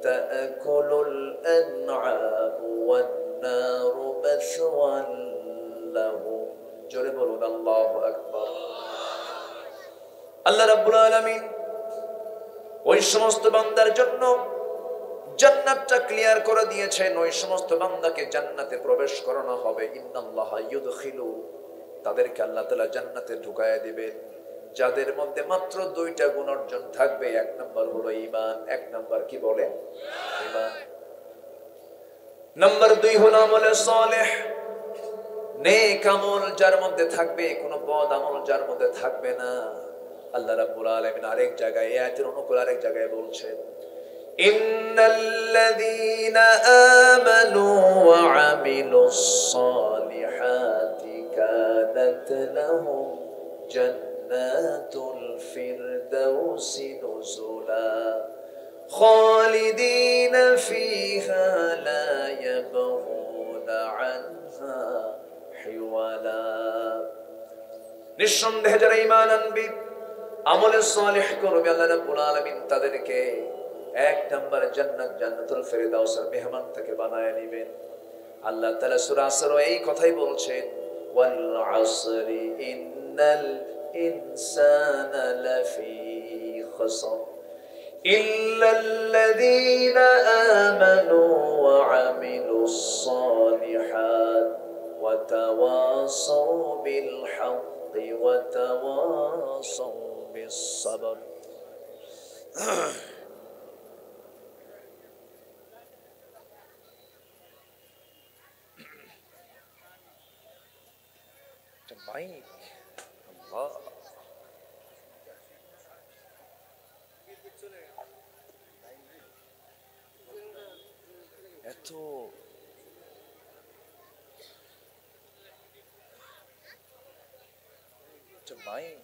তা'কুলুল আন'আম ওয়ান নারু মাসওয়ান লাহুম। জোরে বলুন আল্লাহু আকবার। আল্লাহ রাব্বুল আলামিন ওই সমস্ত বান্দার জন্য জান্নাতটা ক্লিয়ার করে দিয়েছেন। ওই সমস্ত বান্দাকে জান্নাতে প্রবেশ করানো হবে। ইন্নাল্লাহা ইউদখিলু, তাদেরকে আল্লাহ তাআলা জান্নাতে ঢুকায়া দিবেন যাদের মধ্যে মাত্র 2টা গুণ অর্জন থাকবে। 1 নাম্বার হলো ঈমান। 1 নাম্বার কি বলে? ঈমান। নাম্বার 2 হলো আমলে সালেহ, নেক আমল যার মধ্যে থাকবে, কোনো বদ আমল যার মধ্যে থাকবে না। আল্লাহ রাব্বুল আলামিন আরেক জায়গায়, আয়াতের অনুকূল আরেক জায়গায় বলছেন, ইন্নাল্লাযীনা আমানু ওয়া আমিলুস সালিহাতি কানাত লাহুম জান্নাতুল ফিরদাউসি নুজুলা খালিদিনা ফিহা লা ইয়াবগুনা আনহা হিওয়ালা। নিঃসন্দেহে যারা ঈমান আনবে, আমলে সালেহ করবে, আল্লাহ রাব্বুল আলামিন তাদেরকে 1 নাম্বার জান্নাত, জান্নাতুল ফিরদাউসের মেহমান থেকে বানায় নেবেন। আল্লাহ তাআলা সূরা আসর এই কথাই বলছেন, ওয়াল আসরি ইন্নাল ইনসানা লাফি খুসর ইল্লাল্লাযীনা আমানু ওয়া আমিলুস সালিহাত ওয়া তাওয়াসাউ বিল হাক্কি ওয়া তাওয়াসাউ বিস সাবর। মাইক, আল্লাহ, এত মাইক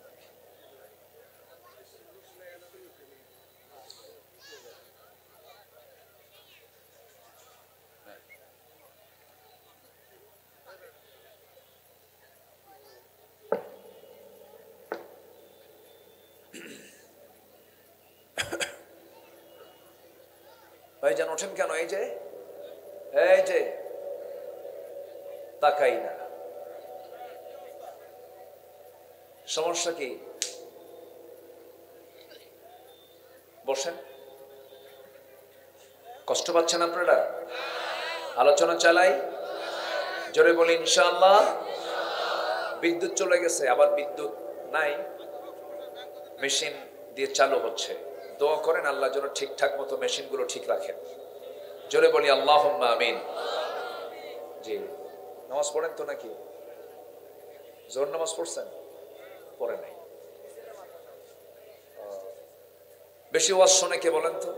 ভাইজান ওঠেন কেন? এই যে তাকাই না, সমস্যা কি? বসেন। কষ্ট পাচ্ছেন আপনারা? আলোচনা চালাই, জোরে বলি ইনশাআল্লাহ। বিদ্যুৎ চলে গেছে, আবার বিদ্যুৎ নাই, মেশিন দিয়ে চালু হচ্ছে। দোয়া করেন আল্লাহ যেন ঠিকঠাক মতো মেশিনগুলো ঠিক রাখেন। জোরে বলি আল্লাহুম্মা আমিন। জি, নামাজ পড়েন তো নাকি? জোহর নামাজ পড়ছেন? পড়ে নাই। বেশি ওয়াজ শোনে কে বলেন তো?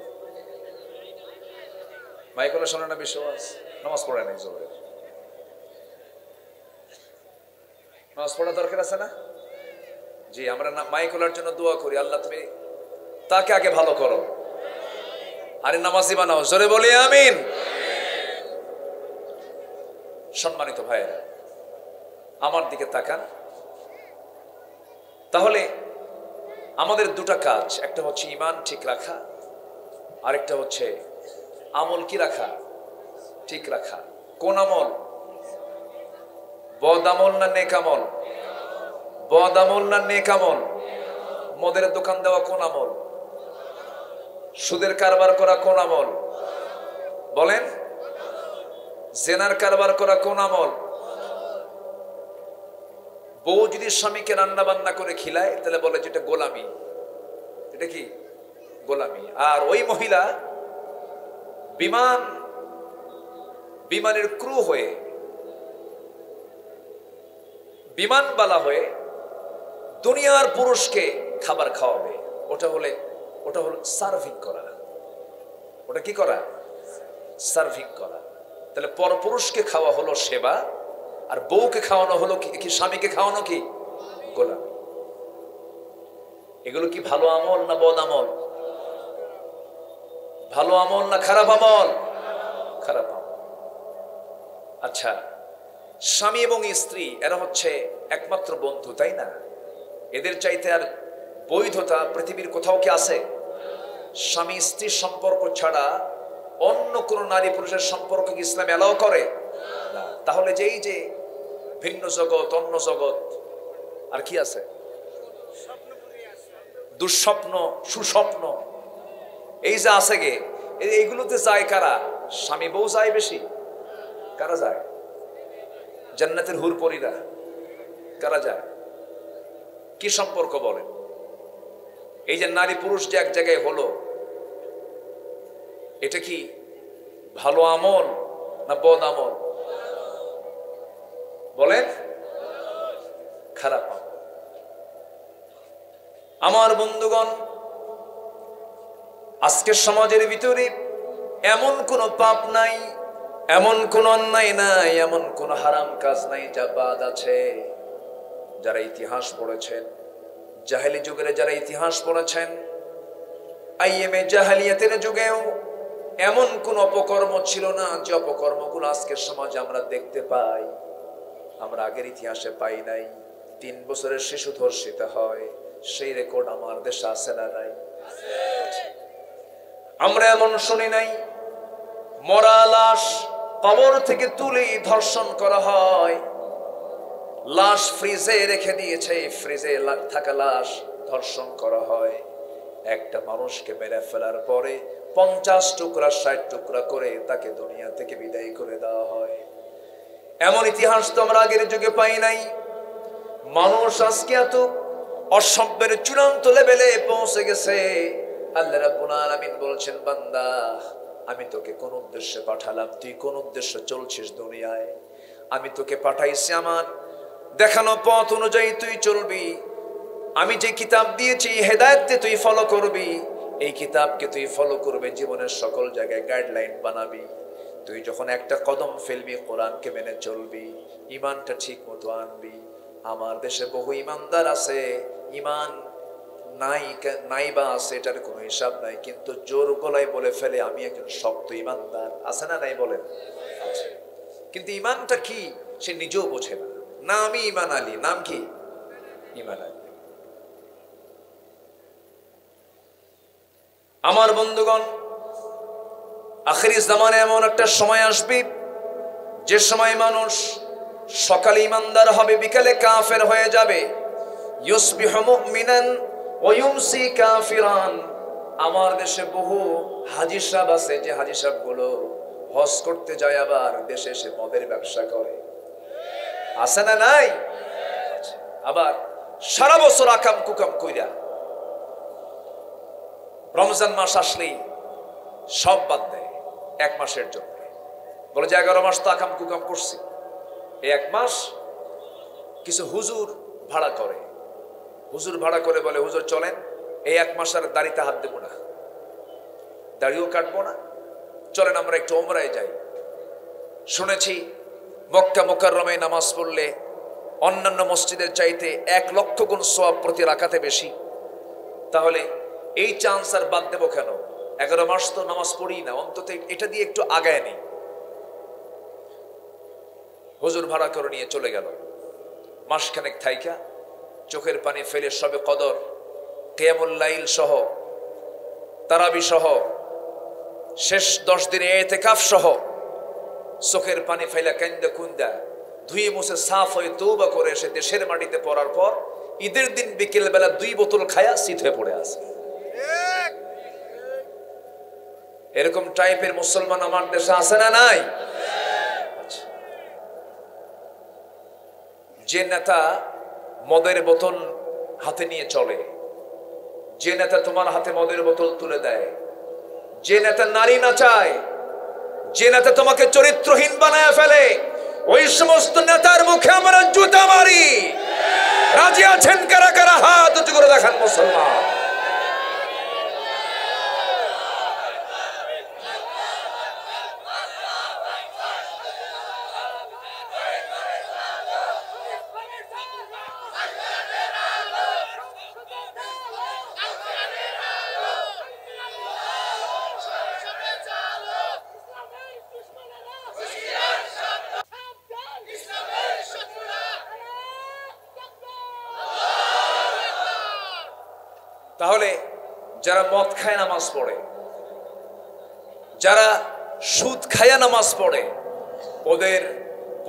মাইকলে শোনে না বেশি ওয়াজ? নামাজ পড়ে নাই জোহরের। নামাজ পড়া দরকার আছে না? জি, আমরা মাইকলার জন্য দোয়া করি, আল্লাহ তুমি তাকে আগে ভালো করো, আরে নামাজি বানাও। জোরে বলি আমিন। সম্মানিত ভাইয়েরা, আমার দিকে তাকান। তাহলে আমাদের দুটা কাজ, একটা হচ্ছে ঈমান ঠিক রাখা, আরেকটা হচ্ছে আমল কি রাখা? ঠিক রাখা। কোন আমল? বদ আমল না নেক আমল? বদ আমল না নেক আমল? মদের দোকান দেওয়া কোন আমল? সুদের কারবার করা কোন আমল? বলেন। জেনার কারবার করা কোন আমল? বউ যদি স্বামীকে রান্না বান্না করে খিলায় তাহলে বলে যেটা গোলামি। এটা কি? গোলামি। আর ওই মহিলা বিমানের ক্রু হয়ে, বিমানবালা হয়ে দুনিয়ার পুরুষকে খাবার খাওয়াবে, ওটা হলো সার্ভিং করা। ওটা কি করা? সার্ভিং করা। তাহলে পরপুরুষকে খাওয়া হলো সেবা, আর বউকে খাওয়ানো হলো কি? স্বামীকে খাওয়ানো কি? গোলামি। এগুলো কি ভালো আমল না বদ আমল? ভালো আমল না খারাপ আমল? খারাপ আমল। আচ্ছা, স্বামী এবং স্ত্রী এরা হচ্ছে একমাত্র বন্ধু, তাই না? এদের চাইতে আর বৈধতা পৃথিবীর কোথাও কি আছে? স্বামী স্ত্রীর সম্পর্ক ছাড়া অন্য কোন নারী পুরুষের সম্পর্ক কি ইসলাম এলাও করে না? তাহলে যেই যে ভিন্ন জগৎ, অন্য জগৎ, আর কি আছে? দুঃস্বপ্ন, সুস্বপ্ন, এই যে আছে গে, এইগুলোতে যায় কারা? স্বামী বউ যায় বেশি। কারা যায়? জান্নাতের হুর পরীরা। কারা যায়? কি সম্পর্ক বলেন? এই যে নারী পুরুষ যে এক জায়গায় হলো, এটা কি ভালো আমল না বদ আমল? বলেন। খারাপ আমল। আমার বন্ধুগণ, আজকের সমাজের ভিতরে এমন কোন পাপ নাই, এমন কোন অন্যায় নাই, এমন কোন হারাম কাজ নাই যা বাদ আছে। যারা ইতিহাস পড়েছেন, জাহেলি যুগের যারা ইতিহাস পড়েছেন, আইএমএ জাহেলিয়াতের যুগেও এমন কোন অপকর্ম ছিল না যে অপকর্মগুলো আজকের সমাজে আমরা দেখতে পাই, আমরা আগের ইতিহাসে পাই নাই। 3 বছরের শিশু ধর্ষিত হয়, সেই রেকর্ড আমার দেশে আছে না নাই? আমরা এমন শুনি নাই মরা লাশ কবর থেকে তুলে ধর্ষণ করা হয়, লাশ ফ্রিজে রেখে দিয়েছে, ফ্রিজে থাকা লাশ ধর্ষণ করা হয়। একটা মানুষকে মেরে ফেলার পরে 50 টুকরা 60 টুকরা করে তাকে দুনিয়া থেকে বিদায় করে দেওয়া হয়। এমন ইতিহাস তো আমরা আগের যুগে পাই নাই। মানুষ আজকে এত অসভ্যের চূড়ান্ত লেভেলে পৌঁছে গেছে। আল্লাহ রাব্বুল আলামিন বলছেন, বান্দা আমি তোকে কোন উদ্দেশ্যে পাঠালাম? তুই কোন উদ্দেশ্যে চলছিস দুনিয়ায়? আমি তোকে পাঠাইছি আমার দেখানো পথ অনুযায়ী তুই চলবি। আমি যে কিতাব দিয়েছি হেদায়েতকে তুই ফলো করবি, এই কিতাবকে তুই ফলো করবে, জীবনের সকল জায়গায় গাইডলাইন বানাবি। তুই যখন একটা কদম ফেলবি, কোরআনকে মেনে চলবি, ইমানটা ঠিক মতো আনবি। আমার দেশে বহু ইমানদার আছে, ইমান নাই বা আছে এটার কোনো হিসাব নাই, কিন্তু জোর গলায় বলে ফেলে আমি একজন শক্ত ইমানদার। আছে না নাই বলেন? কিন্তু ইমানটা কি সে নিজেও বোঝে না। না আমি ইমান আলী, নাম কি? ইমান আলী। আমার বন্ধুগণ, আখিরি জামানে এমন একটা সময় আসবে যে সময় মানুষ সকালে ইমানদার হবে, বিকালে কাফের হয়ে যাবে। ইউসবিহু মুমিনান ওয়া ইউমসি কাফিরান। আমার দেশে বহু হাজী সাহেব আছে, যে হাজী সাহেব গুলো হজ করতে যায় আবার দেশে এসে মদের ব্যবসা করে। আছে না নাই? আবার সারা বছর আকাম কুকাম কইরা রমজান মাস আসলেই সব বাদ দেয় এক মাসের জন্য। বলে যে 11 মাস তো আকাম কুকাম করছি, এই এক মাস কিছু হুজুর ভাড়া করে। হুজুর ভাড়া করে বলে, হুজুর চলেন এই এক মাস আর দাড়িতে হাত দেবো না, দাড়িও কাটবো না, চলেন আমরা একটু ওমরায় যাই। শুনেছি মক্কা মুকাররমায় নামাজ পড়লে অন্যান্য মসজিদের চাইতে 1 লক্ষ গুণ সওয়াব প্রতি রাকাতে বেশি। তাহলে এই চান্স আর বাদ দেবো কেন? 11 মাস তো নামাজ পড়ি না, অন্তত এটা দিয়ে একটু আগায় নেই। হুজুর ভাড়া করে নিয়ে চলে গেল। মাসখানেক থাইকা চোখের পানি ফেলে সবে কদর, কিয়ামুল লাইল সহ, তারাবি সহ, শেষ 10 দিনে ইতিকাফ সহ চোখের পানি ফেলা কান্দা কুন্দা ধুয়ে মুছে সাফ হয়ে তওবা করে এসে দেশের মাটিতে পড়ার পর ঈদের দিন বিকেল বেলা 2 বোতল খায়া শীত হয়ে পড়ে আছে। এরকম টাইপের মুসলমান আমার দেশে আছে না নাই? যে নেতা মদের বোতল হাতে নিয়ে চলে, যে নেতা তোমার হাতে মদের বোতল তুলে দেয়, যে নেতা নারী নাচায়, যে নেতা তোমাকে চরিত্রহীন বানায় ফেলে, ওই সমস্ত নেতার মুখে আমরা জুতা মারি। রাজি আছেন কারা কারা? হাত উঁচু করে দেখান মুসলমান। তাহলে যারা মদ খায় নামাজ পড়ে, যারা সুদ খায়া নামাজ পড়ে, ওদের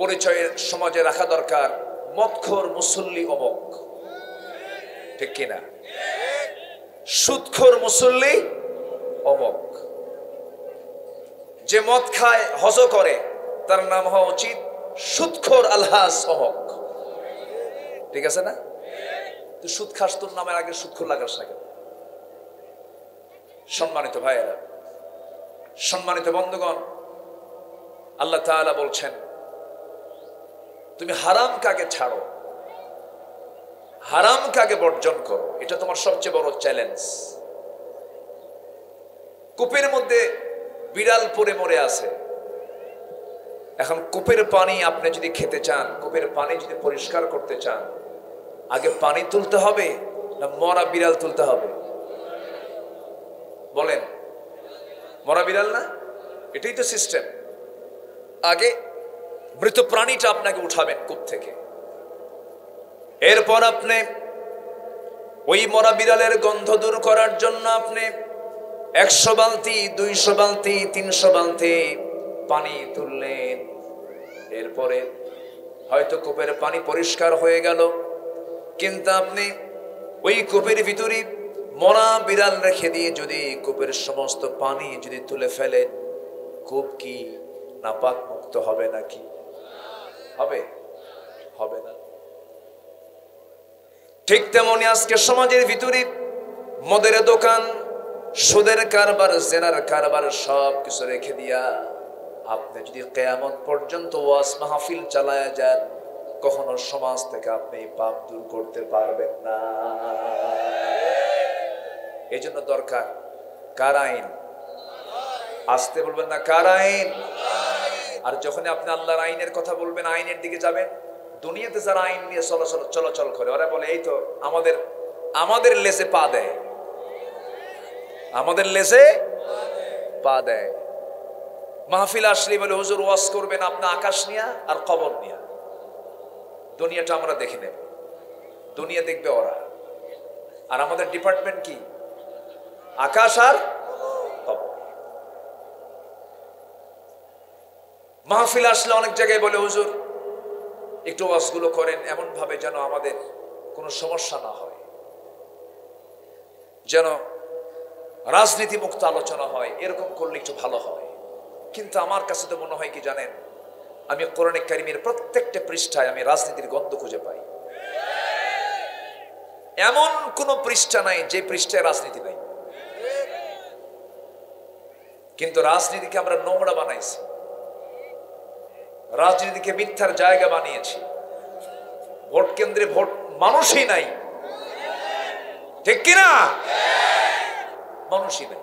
পরিচয় সমাজে রাখা দরকার মদখোর মুসল্লি অমুক। ঠিক কিনা? সুদখোর মুসল্লি অমুক। যে মদ খায় হজ করে তার নাম হওয়া উচিত সুদখোর আলহাস অমুক। ঠিক আছে না? তুই সুদ খাস, তোর নামের আগে সুদখোর লাগাস না কেন? সম্মানিত ভাইয়েরা, সম্মানিত বন্ধুগণ, আল্লাহ তাআলা বলছেন তুমি হারাম কাকে ছাড়ো, হারাম কাকে বর্জন করো, এটা তোমার সবচেয়ে বড় চ্যালেঞ্জ। কূপের মধ্যে বিড়াল পড়ে মরে আছে, এখন কূপের পানি আপনি যদি খেতে চান, কূপের পানি যদি পরিষ্কার করতে চান, আগে পানি তুলতে হবে না মরা বিড়াল তুলতে হবে? বলেন, মরা বিড়াল না? এটাই তো সিস্টেম। আগে মৃত প্রাণীটা আপনাকে উঠাবেন কূপ থেকে, এরপর আপনি ওই মরা বিড়ালের গন্ধ দূর করার জন্য আপনি 100 বালতি, 200 বালতি, 300 বালতি পানি তুললেন। এরপরে হয়তো কূপের পানি পরিষ্কার হয়ে গেল, কিন্তু আপনি ওই কূপের ভিতরে মরা বিড়াল রেখে দিয়ে যদি কূপের সমস্ত পানি যদি তুলে ফেলেন, কূপ কি নাপাক মুক্ত হবে নাকি? হবে? হবে না। ঠিক তেমনি আজকে সমাজের ভিতরে মদের দোকান, সুদের কারবার, জেনার কারবার সব কিছু রেখে দিয়া আপনি যদি কিয়ামত পর্যন্ত ওয়াজ মাহফিল চালায়া যান, কখনো সমাজ থেকে আপনি পাপ দূর করতে পারবেন না। এই জন্য দরকার কার আইন? আসতে বলবেন না, কার আইন? আর যখন আপনি আল্লাহর আইনের কথা বলবেন, আইনের দিকে যাবেন, দুনিয়াতে যারা আইন নিয়ে চলাচল করে ওরা বলে এই তো আমাদের লেজে পা দেয়, আমাদের লেজে পা দেয়। মাহফিল আসলে বলে হুজুর ওয়াজ করবেন আপনি আকাশ নিয়া আর কবর নিয়া, দুনিয়াটা আমরা দেখে নেব, দুনিয়া দেখবে ওরা। আর আমাদের ডিপার্টমেন্ট কি? আকাশ আর কবর। মাহফিল আসলে অনেক জায়গায় বলে হুজুর একটু ওয়াজগুলো করেন এমন ভাবে যেন আমাদের কোনো সমস্যা না হয়, যেন রাজনীতি মুক্ত আলোচনা হয়, এরকম করলে একটু ভালো হয়। কিন্তু আমার কাছে তো মনে হয় কি জানেন, আমি কোরআনে কারিমের প্রত্যেকটা পৃষ্ঠায় আমি রাজনীতির গন্ধ খুঁজে পাই। এমন কোন পৃষ্ঠা নাই যে পৃষ্ঠায় রাজনীতি নাই। কিন্তু রাজনীতিকে আমরা নোংরা বানাইছি, রাজনীতিকে মিথ্যার জায়গা বানিয়েছি, ভোট কেন্দ্রে ভোট মানুষই নাই, ঠিক কিনা? মানুষই নাই,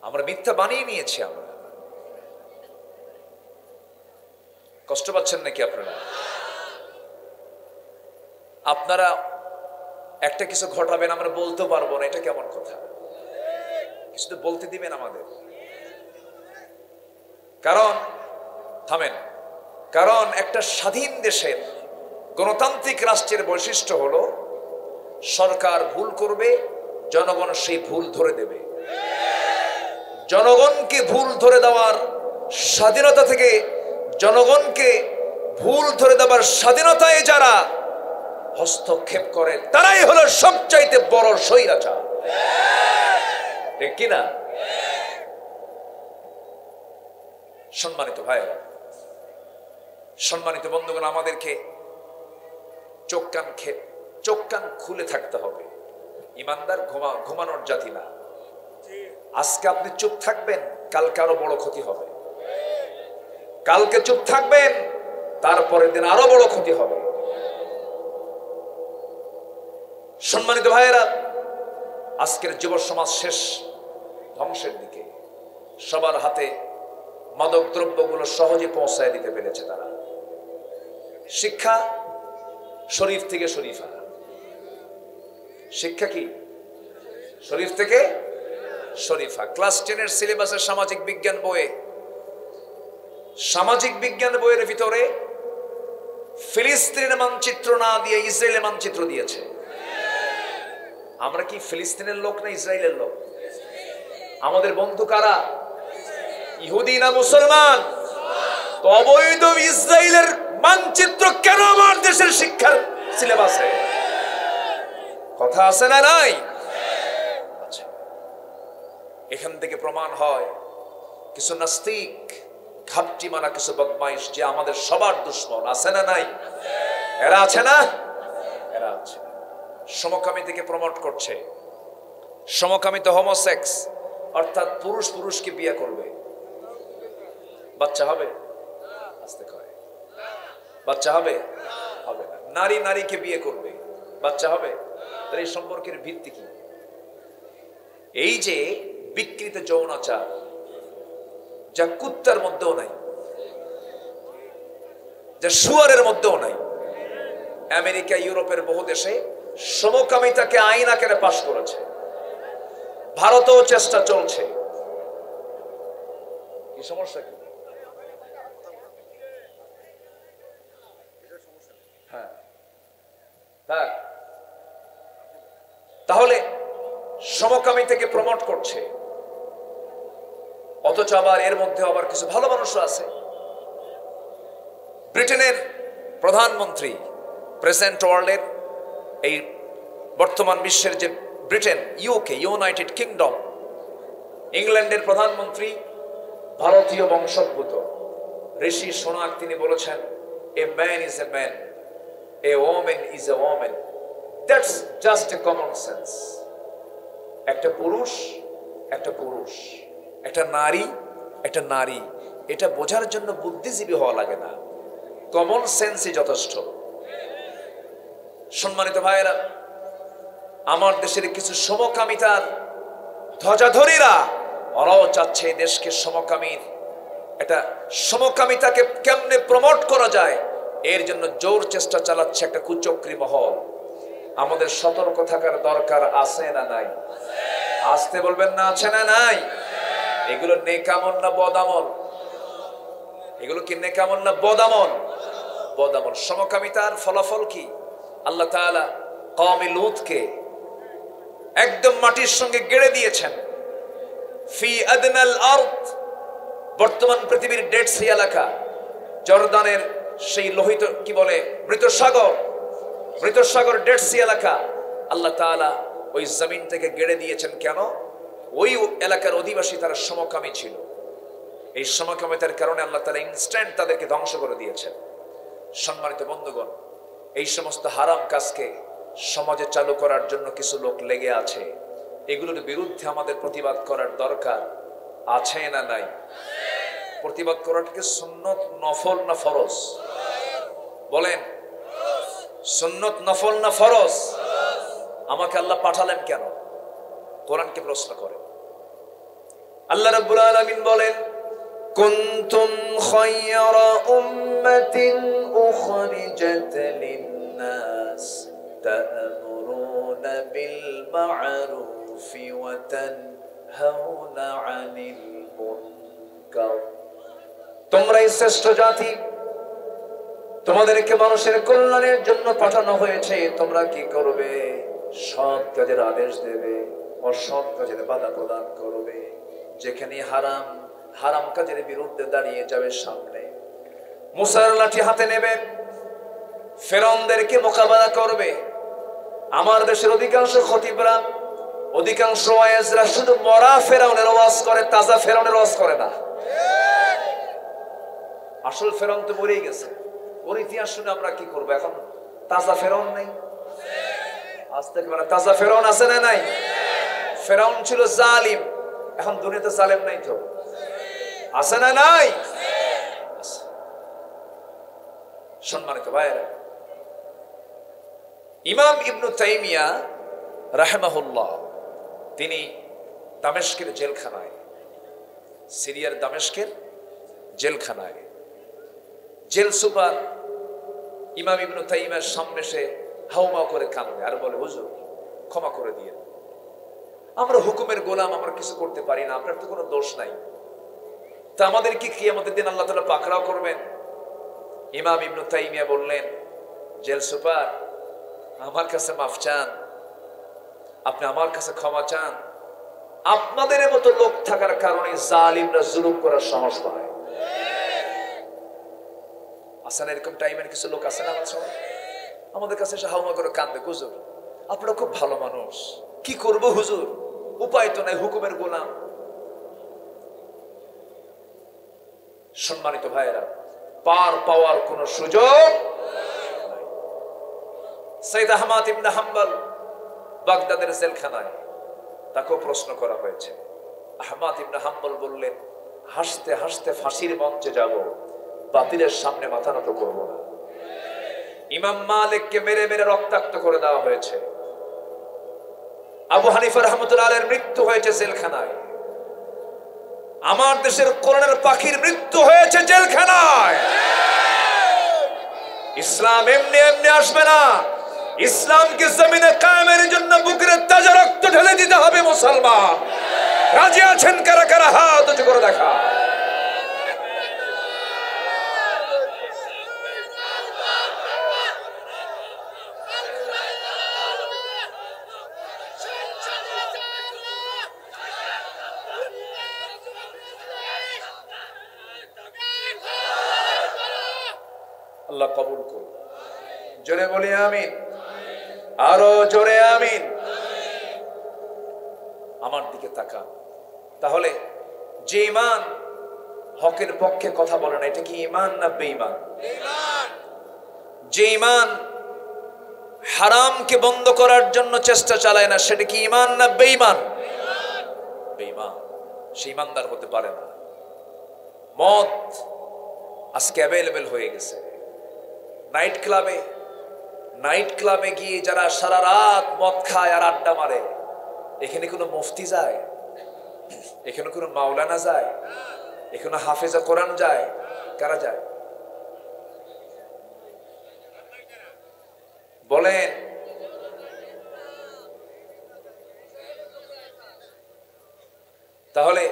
আমরা মিথ্যা বানিয়ে নিয়েছি। আমরা কষ্ট পাচ্ছেন নাকি আপনারা? আপনারা একটা কিছু ঘটাবেন আমরা বলতে পারবো না, এটা কেমন কথা? কিছু তো বলতে দিবেন আমাদের। কারণ থামেন, কারণ একটা স্বাধীন দেশের গণতান্ত্রিক রাষ্ট্রের বৈশিষ্ট্য হলো সরকার ভুল করবে, জনগণ সেই ভুল ধরে দেবে। জনগণকে ভুল ধরে দেওয়ার স্বাধীনতা থেকে, জনগণকে ভুল ধরে দেওয়ার স্বাধীনতায় যারা হস্তক্ষেপ করে তারাই হলো সবচাইতে বড় স্বৈরাচার, ঠিক কিনা? সম্মানিত ভাইরা, সম্মানিত বন্ধুগণ, আমাদেরকে চোখ কান খুলে থাকতে হবে। ইমানদার ঘুমানোর জাতি না। আজকে আপনি চুপ থাকবেন, কালকে আরো বড় ক্ষতি হবে। কালকে চুপ থাকবেন, তারপরের দিন আরো বড় ক্ষতি হবে। সম্মানিত ভাইয়েরা, আজকের যুব সমাজ শেষ ধ্বংসের দিকে। সবার হাতে মাদক দ্রব্যগুলো সহজে পৌঁছায় দিতে পেরেছে তারা। শিক্ষা শরীফ থেকে শরীফা। শিক্ষা কি? শরীফ থেকে শরীফা। ক্লাস 10-এর সিলেবাসের সামাজিক বিজ্ঞান বইয়ের ভিতরে ফিলিস্তিনের মানচিত্র না দিয়ে ইসরায়েলের মানচিত্র দিয়েছে। আমরা কি ফিলিস্তিনের লোক না ইসরায়েলের লোক? আমাদের বন্ধু কারা? ইহুদি না মুসলমান? তো অবৈধ ইসরায়েলের মানচিত্র কেন আমার দেশের শিক্ষার সিলেবাসে? কথা আছে না নাই? আচ্ছা, এখান থেকে প্রমাণ হয় কিছু নাস্তিক, ঘাপটি মারা কিছু বদমাইশ যে আমাদের সবার দুশ্মন, আছে না নাই? এরা আছে না? এরা আছে। সমকামী থেকে প্রমোট করছে। সমকামী তো হোমোসেক্স, অর্থাৎ পুরুষ পুরুষকে বিয়ে করবে। বাচ্চা হবে? আস্তে কয় বাচ্চা হবে? হবে না। নারী নারীকে বিয়ে করবে, বাচ্চা হবে? তাহলে এই সম্পর্কের ভিত্তি কি? এই যে বিকৃত যৌনাচার, যা কুত্তার মধ্যেও নাই, যা শুয়ারের মধ্যেও নাই। আমেরিকা, ইউরোপের বহু দেশে সমকামিতাকে আইন আকারে পাশ করেছে। ভারতেও চেষ্টা চলছে। কি সমস্যা কি? হ্যাঁ, তাহলে সমকামিতাকে প্রমোট করছে, অথচ আবার এর মধ্যে আবার কিছু ভালো মানুষও আছে। ব্রিটেনের প্রধানমন্ত্রী, প্রেজেন্ট ওয়ার্ল্ডের এই বর্তমান বিশ্বের যে ব্রিটেন, ইউকে, ইউনাইটেড কিংডম, ইংল্যান্ডের প্রধানমন্ত্রী ভারতীয় বংশোদ্ভূত ঋষি সোনাক। তিনি বলেছেন, a man is a man, A women is a women, that's just a common sense. একটা পুরুষ একটা পুরুষ, একটা নারী একটা নারী, এটা বোঝার জন্য বুদ্ধিজীবী হওয়া লাগে না, কমন সেন্সই যথেষ্ট। সম্মানিত ভাইয়েরা, আমার দেশের কিছু সমকামিতার ধ্বজাধরীরা ওরাও চাচ্ছে দেশকে সমকামীর এটা সমকামিতাকে কেমনে প্রমোট করা যায় এর জন্য জোর চেষ্টা চালাচ্ছে একটা কুচক্রী মহল। আমাদের সতর্ক থাকার দরকার আছে না নাই? আসতে বলবেন না, আছে না নাই? এগুলো নেকামল না বদামল? এগুলো কি নেকামল না বদামল? বদামল। সমকামিতার ফলাফল কি? আল্লাহ তাআলা কওমে লূতকে একদম মাটির সঙ্গে গেড়ে দিয়েছেন। ফি আদনাল আরদ, বর্তমান পৃথিবীর ডেড সি এলাকা, জর্দানের সেই লোহিত কি বলে মৃত সাগর ডেড সি এলাকা, আল্লাহ তাআলা ওই জমিন থেকে গেড়ে দিয়েছেন। কেন? ওই এলাকার অধিবাসী তারা সমকামী ছিল। এই সমকামিতার কারণে আল্লাহ তাআলা ইনস্ট্যান্ট তাদেরকে ধ্বংস করে দিয়েছেন। সম্মানিত বন্ধুগণ, এই সমস্ত হারাম কাজকে সমাজে চালু করার জন্য কিছু লোক লেগে আছে। এগুলোর বিরুদ্ধে আমাদের প্রতিবাদ করার দরকার আছে না নাই? প্রতিবাদ করাটাকে সুন্নত নফল না ফরজ? বলেন, সুন্নত নফল না ফরজ? আমাকে আল্লাহ পাঠালেন কেন? কোরআনকে প্রশ্ন করে। আল্লাহ রাব্বুল আলামিন বলেন, কুনতুম খায়রা উম্মাতিন উখরিজাত লিন-নাস তা'মুরুনা বিল মা'রুফি ওয়া তানহাউনা 'আনিল মুনকার। তোমরাই শ্রেষ্ঠ জাতি, তোমাদেরকে মানুষের কল্যাণের জন্য পাঠানো হয়েছে। তোমরা কি করবে? সৎ কাজের আদেশ দেবে, অসৎ কাজের বাধা প্রদান করবে। যেখানে হারাম, হারাম কাজের বিরুদ্ধে দাঁড়িয়ে যাবে সামনে। মুসার লাঠি হাতে নেবে, ফেরাউনদেরকে মোকাবেলা করবে। আমার দেশের অধিকাংশ খতিবরা, অধিকাংশ ওয়াইজরা শুধু মরা ফেরাউনের ওয়াজ করে, তাজা ফেরাউনের ওয়াজ করে না। আসল ফেরাউন তো মরেই গেছে। ওর ইতিহাস শুনে আমরা কি করবো? এখন তাজা ফেরাউন নেই। আজ থেকে মানে তাজা ফেরাউন আছে না নাই? ফেরাউন ছিল জালিম, এখন দুনিয়াতে জালেম নাই তো? আছে না নাই? সম্মানিত ভাইয়েরা, ইমাম ইবনু তাইমিয়া রাহিমাহুল্লাহ তিনি দামেস্কের জেলখানায়, সিরিয়ার দামেস্কের জেলখানায়, জেল সুপার ইমাম ইবনু তাইমিয়ার সামনে সে হাউমাউ করে কাঁদে আর বলে, হুজুর ক্ষমা করে দিয়ে, আমরা হুকুমের গোলাম, আমরা কিছু করতে পারি না, আপনার তো কোনো দোষ নাই, তা আমাদের কি কিয়ামতের দিন আল্লাহ তাআলা পাকড়াও করবেন? ইমাম ইবনু তাইমিয়া বললেন, জেল সুপার আমার কাছে মাফ চান, আপনি আমার কাছে ক্ষমা চান। আপনাদের মতো লোক থাকার কারণে জালিমরা জুলুম করার সাহস পায়। আসেন এরকম টাইমের কিছু লোক আছে না আমাদের কাছে এসে হাউমা করে কান্দে, হুজুর আপনারা খুব ভালো মানুষ, কি করব হুজুর, উপায় তো নাই, হুকুমের গোলাম। সম্মানিত ভাইয়েরা, পার পাওয়ার কোন সুযোগ নাই। সৈয়দ আহমদ ইবনে হাম্বল বাগদাদের জেলখানায়, তাকেও প্রশ্ন করা হয়েছে। আহমদ ইবনে হাম্বল বললেন, হাসতে হাসতে ফাঁসির মঞ্চে যাব, বাতিলের সামনে মাথা নত করব না। ইমাম মালিককে মেরে মেরে রক্তাক্ত করে দেওয়া হয়েছে। আবু হানিফা রাহমাতুল্লাহ আলাইহির মৃত্যু হয়েছে জেলখানায়। আমার দেশের কোরআনের পাখির মৃত্যু হয়েছে জেলখানায়। ইসলাম এমনি এমনি আসবে না। ইসলামকে জমিনে কায়েমের জন্য বুকের তাজা রক্ত ঢেলে দিতে হবে। মুসলমান রাজি আছেন কারা কারা? হাত উঁচু করে দেখা। আল্লাহ কবুল করুন। জোরে বলি আমিন, আরো জোরে আমিন। আমার দিকে তাকান। তাহলে যে ঈমান হকের পক্ষে কথা বলে না, এটা কি ঈমান না বেঈমান? যে ঈমান হারামকে বন্ধ করার জন্য চেষ্টা চালায় না, সেটা কি ঈমান না বেঈমান? বেঈমান। সে ঈমানদার হতে পারে না। মদ আজকে অ্যাভেলেবেল হয়ে গেছে। নাইট ক্লাবে গিয়ে যারা সারা রাত মদ খায় আর আড্ডা মারে, এখানে কোনো মুফতি যায়? এখানে কোনো মাওলানা যায়? এখানে হাফেজা কোরআন যায়? কারা যায় বলেন? তাহলে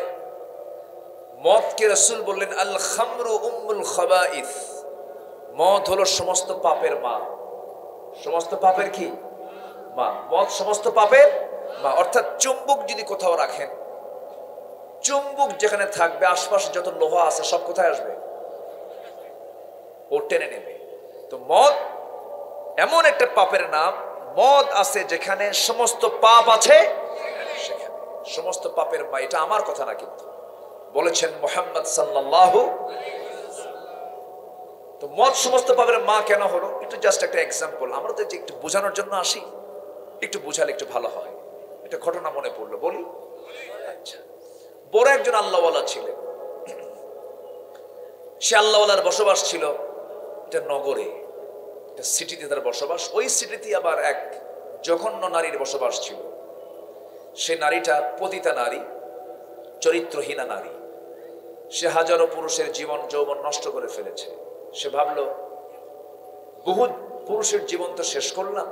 মদকে রাসূল বললেন আল খামরু উম্মুল খাবাইস, মদ হলো সমস্ত পাপের মা। সমস্ত পাপের কি মা? মদ সমস্ত পাপের মা। অর্থাৎ চুম্বক যদি কোথাও রাখেন, চুম্বক যেখানে থাকবে আশপাশে যত লোহা আছে সব কোথায় আসবে? ও টেনে নেবে। তো মদ এমন একটা পাপের নাম, মদ আছে যেখানে সমস্ত পাপ আছে সেখানে সমস্ত পাপের মা। এটা আমার কথা না, কিন্তু বলেছেন মুহাম্মদ সাল্লাল্লাহু। তো মদ সমস্ত পাপের মা কেন হলো? এটা জাস্ট একটা এক্সাম্পল। আমরা তো একটু বোঝানোর জন্য আসি, একটু বোঝালে একটু ভালো হয়। এটা ঘটনা মনে পড়লো, বলি। আচ্ছা, বড় একজন আল্লাহওয়ালা ছিলেন। সে আল্লাহওয়ালার বসবাস ছিল এটা নগরে, এটা সিটিতে তার বসবাস। ওই সিটিতে আবার এক জঘন্য নারীর বসবাস ছিল। সে নারীটা পতিতা নারী, চরিত্রহীনা নারী। সে হাজারো পুরুষের জীবন যৌবন নষ্ট করে ফেলেছে। সে ভাবলো বহু পুরুষের জীবন তো শেষ করলাম,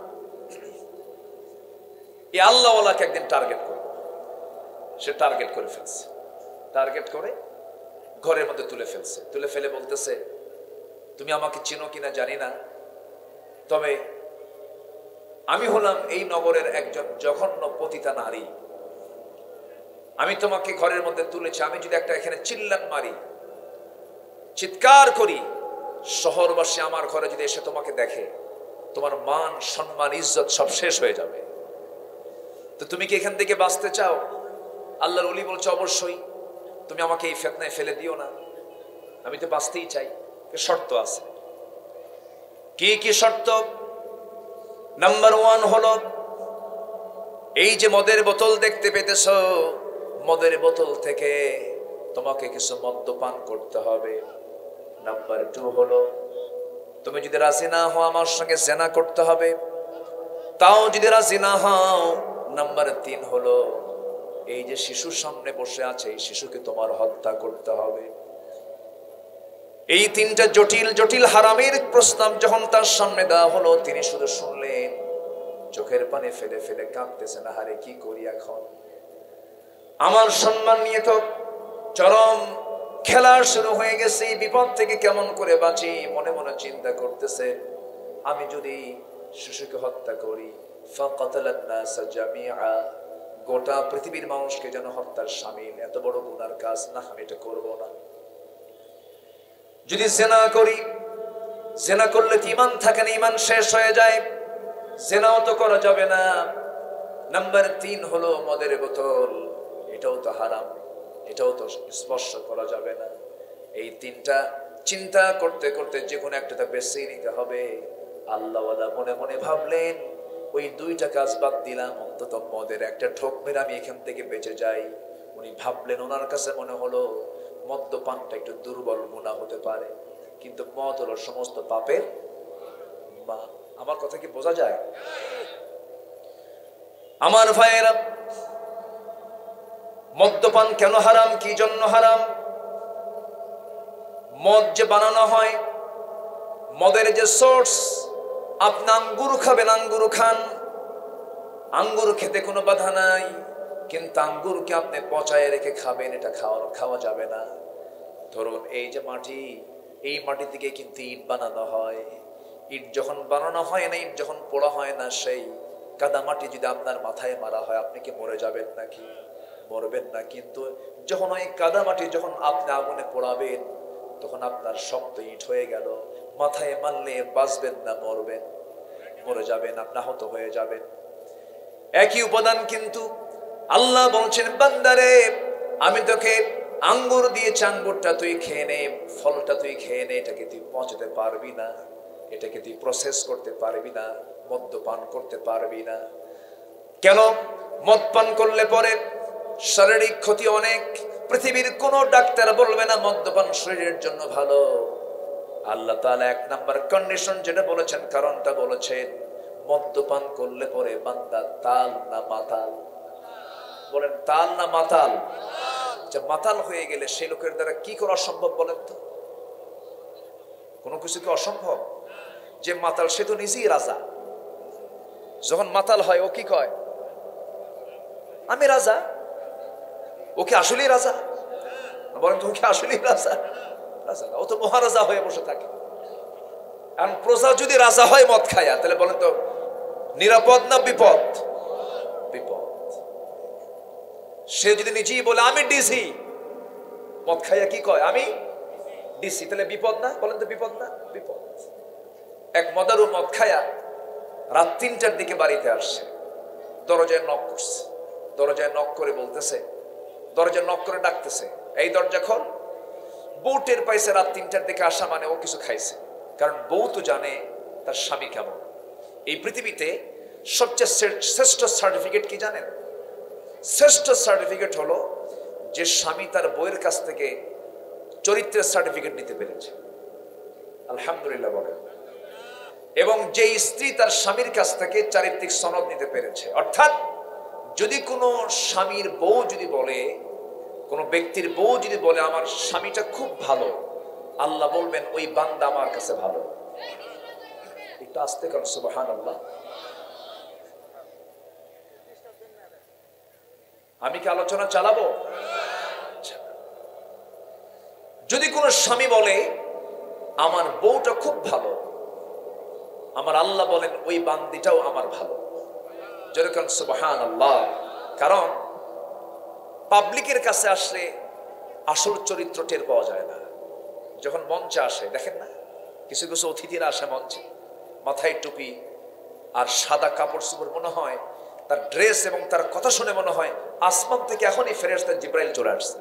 এই আল্লাহওয়ালাকে একদিন টার্গেট করব। সে টার্গেট করে ফেলছে। টার্গেট করে ঘরের মধ্যে তুলে ফেলছে। তুলে ফেলে বলতেছে, তুমি আমাকে চিনো কিনা জানি না, তবে আমি হলাম এই নগরের একজন জঘন্য পতিতা নারী। আমি তোমাকে ঘরের মধ্যে তুলেছি। আমি যদি একটা এখানে চিল্লান মারি, চিৎকার করি, শহরবাসী আমার ঘরে যদি এসে তোমাকে দেখে, তোমার মান সম্মান ইজ্জত সব শেষ হয়ে যাবে। তো তুমি কি এখান থেকে বাঁচতে চাও? আল্লাহর ওলি বলছে, অবশ্যই। তুমি আমাকে এই ফিতনায় ফেলে দিও না, আমি তো বাঁচতেই চাই। শর্ত আছে। কি কি শর্ত? নাম্বার 1 হলো, এই যে মদের বোতল দেখতে পেতেছ, মদের বোতল থেকে তোমাকে কিছু মদ্যপান করতে হবে। নাম্বার 2 হলো, তুমি যদি রাজি না হও আমার সঙ্গে জেনা করতে হবে, তাও যদি রাজি না হও। নাম্বার 3 হলো, এই যে শিশুর সামনে বসে আছে এই শিশুকে তোমার হত্যা করতে হবে। এই 3টা জটিল জটিল হারামের প্রস্তাব যখন তার সামনে দেওয়া হলো, তিনি শুধু শুনলেন, চোখের পানি ফেলে ফেলে কাঁদতেছেন, আহারে কি করি এখন? আমার সম্মান নিয়ে তো চরম খেলা শুরু হয়ে গেছে, বিপদ থেকে কেমন করে বাঁচি মনে মনে চিন্তা করতেছে। আমি যদি শিশুকে হত্যা করি, ফাকাতালান নাস জামিআ, গোটা পৃথিবীর মানুষকে যেন হত্যার শামিল, এত বড় গুনার কাজ না, আমি এটা করব না। যদি জেনা করি, জেনা করলে কি ঈমান থাকে না, ঈমান শেষ হয়ে যায়, জেনাও তো করা যাবে না। নাম্বার 3 হলো মদের বোতল, এটাও তো হারাম, এটাও তো স্পর্শ করা যাবে না। এই 3টা চিন্তা করতে করতে যে কোনো একটা বেছে নিতে হবে। আল্লাহওয়ালা মনে মনে ভাবলেন, ওই 2টা কাজ বাদ দিলাম, অন্তত মদের একটা ঠোক মেরে আমি এখান থেকে বেঁচে যাই। উনি ভাবলেন, ওনার কাছে মনে হলো মদ্যপানটা একটু দুর্বল গুনাহ হতে পারে, কিন্তু মদ হলো সমস্ত পাপের মা। আমার কথা কি বোঝা যায়? আমার ভাইয়েরা, মদ্যপান কেন হারাম, কি জন্য হারাম? মদ যে বানানো হয়, মদের যে সোর্স, আপনি আঙ্গুর খাবেন, আঙ্গুর খান, আঙ্গুর খেতে কোনো বাধা নাই, কিন্তু আঙ্গুরকে আপনি পচায় রেখে খাবেন, এটা খাওয়া যাবে না। ধরুন এই যে মাটি, এই মাটি থেকে কিন্তু ইট বানানো হয়। ইট যখন বানানো হয় না, ইট যখন পোড়া হয় না, সেই কাদা মাটি যদি আপনার মাথায় মারা হয়, আপনি কি মরে যাবেন নাকি? মরবেন না। কিন্তু যখন ওই কাদা মাটি যখন আপনি আগুনে পোড়াবেন, তখন আপনার শক্ত ইট হয়ে গেল, মাথায় মারলে বাঁচবেন না, মরবেন, মরে যাবেন, আপনি আহত হয়ে যাবেন। একই উপাদান, কিন্তু আল্লাহ বলছেন, বান্দারে আমি তোকে আঙ্গুর দিয়েছি, আঙ্গুরটা তুই খেয়ে নে, ফলটা তুই খেয়ে নে, এটাকে তুই পচাতে পারবি না, এটাকে তুই প্রসেস করতে পারবি না, মদ্যপান করতে পারবি না। কেন? মদ পান করলে পরে শারীরিক ক্ষতি অনেক। পৃথিবীর কোন ডাক্তার বলবে না মদ্যপান শরীরের জন্য ভালো। আল্লাহ তাআলা 1 নাম্বার কন্ডিশন যেটা বলেছেন, কারণটা বলেছেন, মদ্যপান করলে পরে বান্দা তাল না মাতাল? বলেন তাল না মাতাল? যে মাতাল হয়ে গেলে সেই লোকের দ্বারা কি করা অসম্ভব বলেন তো? কোনো কিছু কি অসম্ভব? যে মাতাল সে তো নিজেই রাজা। যখন মাতাল হয় ও কি কয়? আমি রাজা। ওকে আসলেই রাজা? বলেন তো ওকে আসলেই রাজা? রাজা না, ও তো মহারাজা হয়ে বসে থাকে। আর প্রজা যদি রাজা হয় মদ খায়া, তাহলে বলেন তো নিরাপদ না বিপদ? বিপদ। সে যদি নিজেই বলে আমি ডিসি, মদ খাইয়া কি কয় আমি ডিসি, তাহলে বিপদ না? বলেন তো বিপদ না? বিপদ। এক মদারু মদ খায়া রাত 3টার দিকে বাড়িতে আসছে, দরজায় নক করছে। দরজায় নক করে বলতেছে, দরজায় নক করে ডাকতেছে, এই দরজা খোল। বউ টের পাইছে রাত 3টার দিকে আসা মানে ও কিছু খাইছে, কারণ বউ তো জানে তার স্বামী কেমন। এই পৃথিবীতে সবচেয়ে শ্রেষ্ঠ সার্টিফিকেট কি জানেন? শ্রেষ্ঠ সার্টিফিকেট হলো যে স্বামী তার বউয়ের কাছ থেকে চরিত্রের সার্টিফিকেট নিতে পেরেছে। আলহামদুলিল্লাহ বলেন। এবং যে স্ত্রী তার স্বামীর কাছ থেকে চারিত্রিক সনদ নিতে পেরেছে। অর্থাৎ যদি কোনো স্বামীর বউ যদি বলে, কোনো ব্যক্তির বউ যদি বলে আমার স্বামীটা খুব ভালো, আল্লাহ বলবেন ওই বান্দা আমার কাছে ভালো। একটু আস্তে করেন সুবহানাল্লাহ। আমি কি আলোচনা চালাবো? যদি কোনো স্বামী বলে আমার বউটা খুব ভালো, আমার আল্লাহ বলেন ওই বান্দিটাও আমার ভালো। যেরকম সুবহানাল্লাহ। কারণ পাবলিকের কাছে আসলে আসল চরিত্র টের পাওয়া যায় না। যখন মঞ্চে আসে, দেখেন না কিছু কিছু অতিথিরা আসে মঞ্চে, মাথায় টুপি আর সাদা কাপড় চোপড়, মনে হয় তার ড্রেস এবং তার কথা শুনে মনে হয় আসমান থেকে এখনই ফেরেশতা জিব্রাইল চলে আসছে,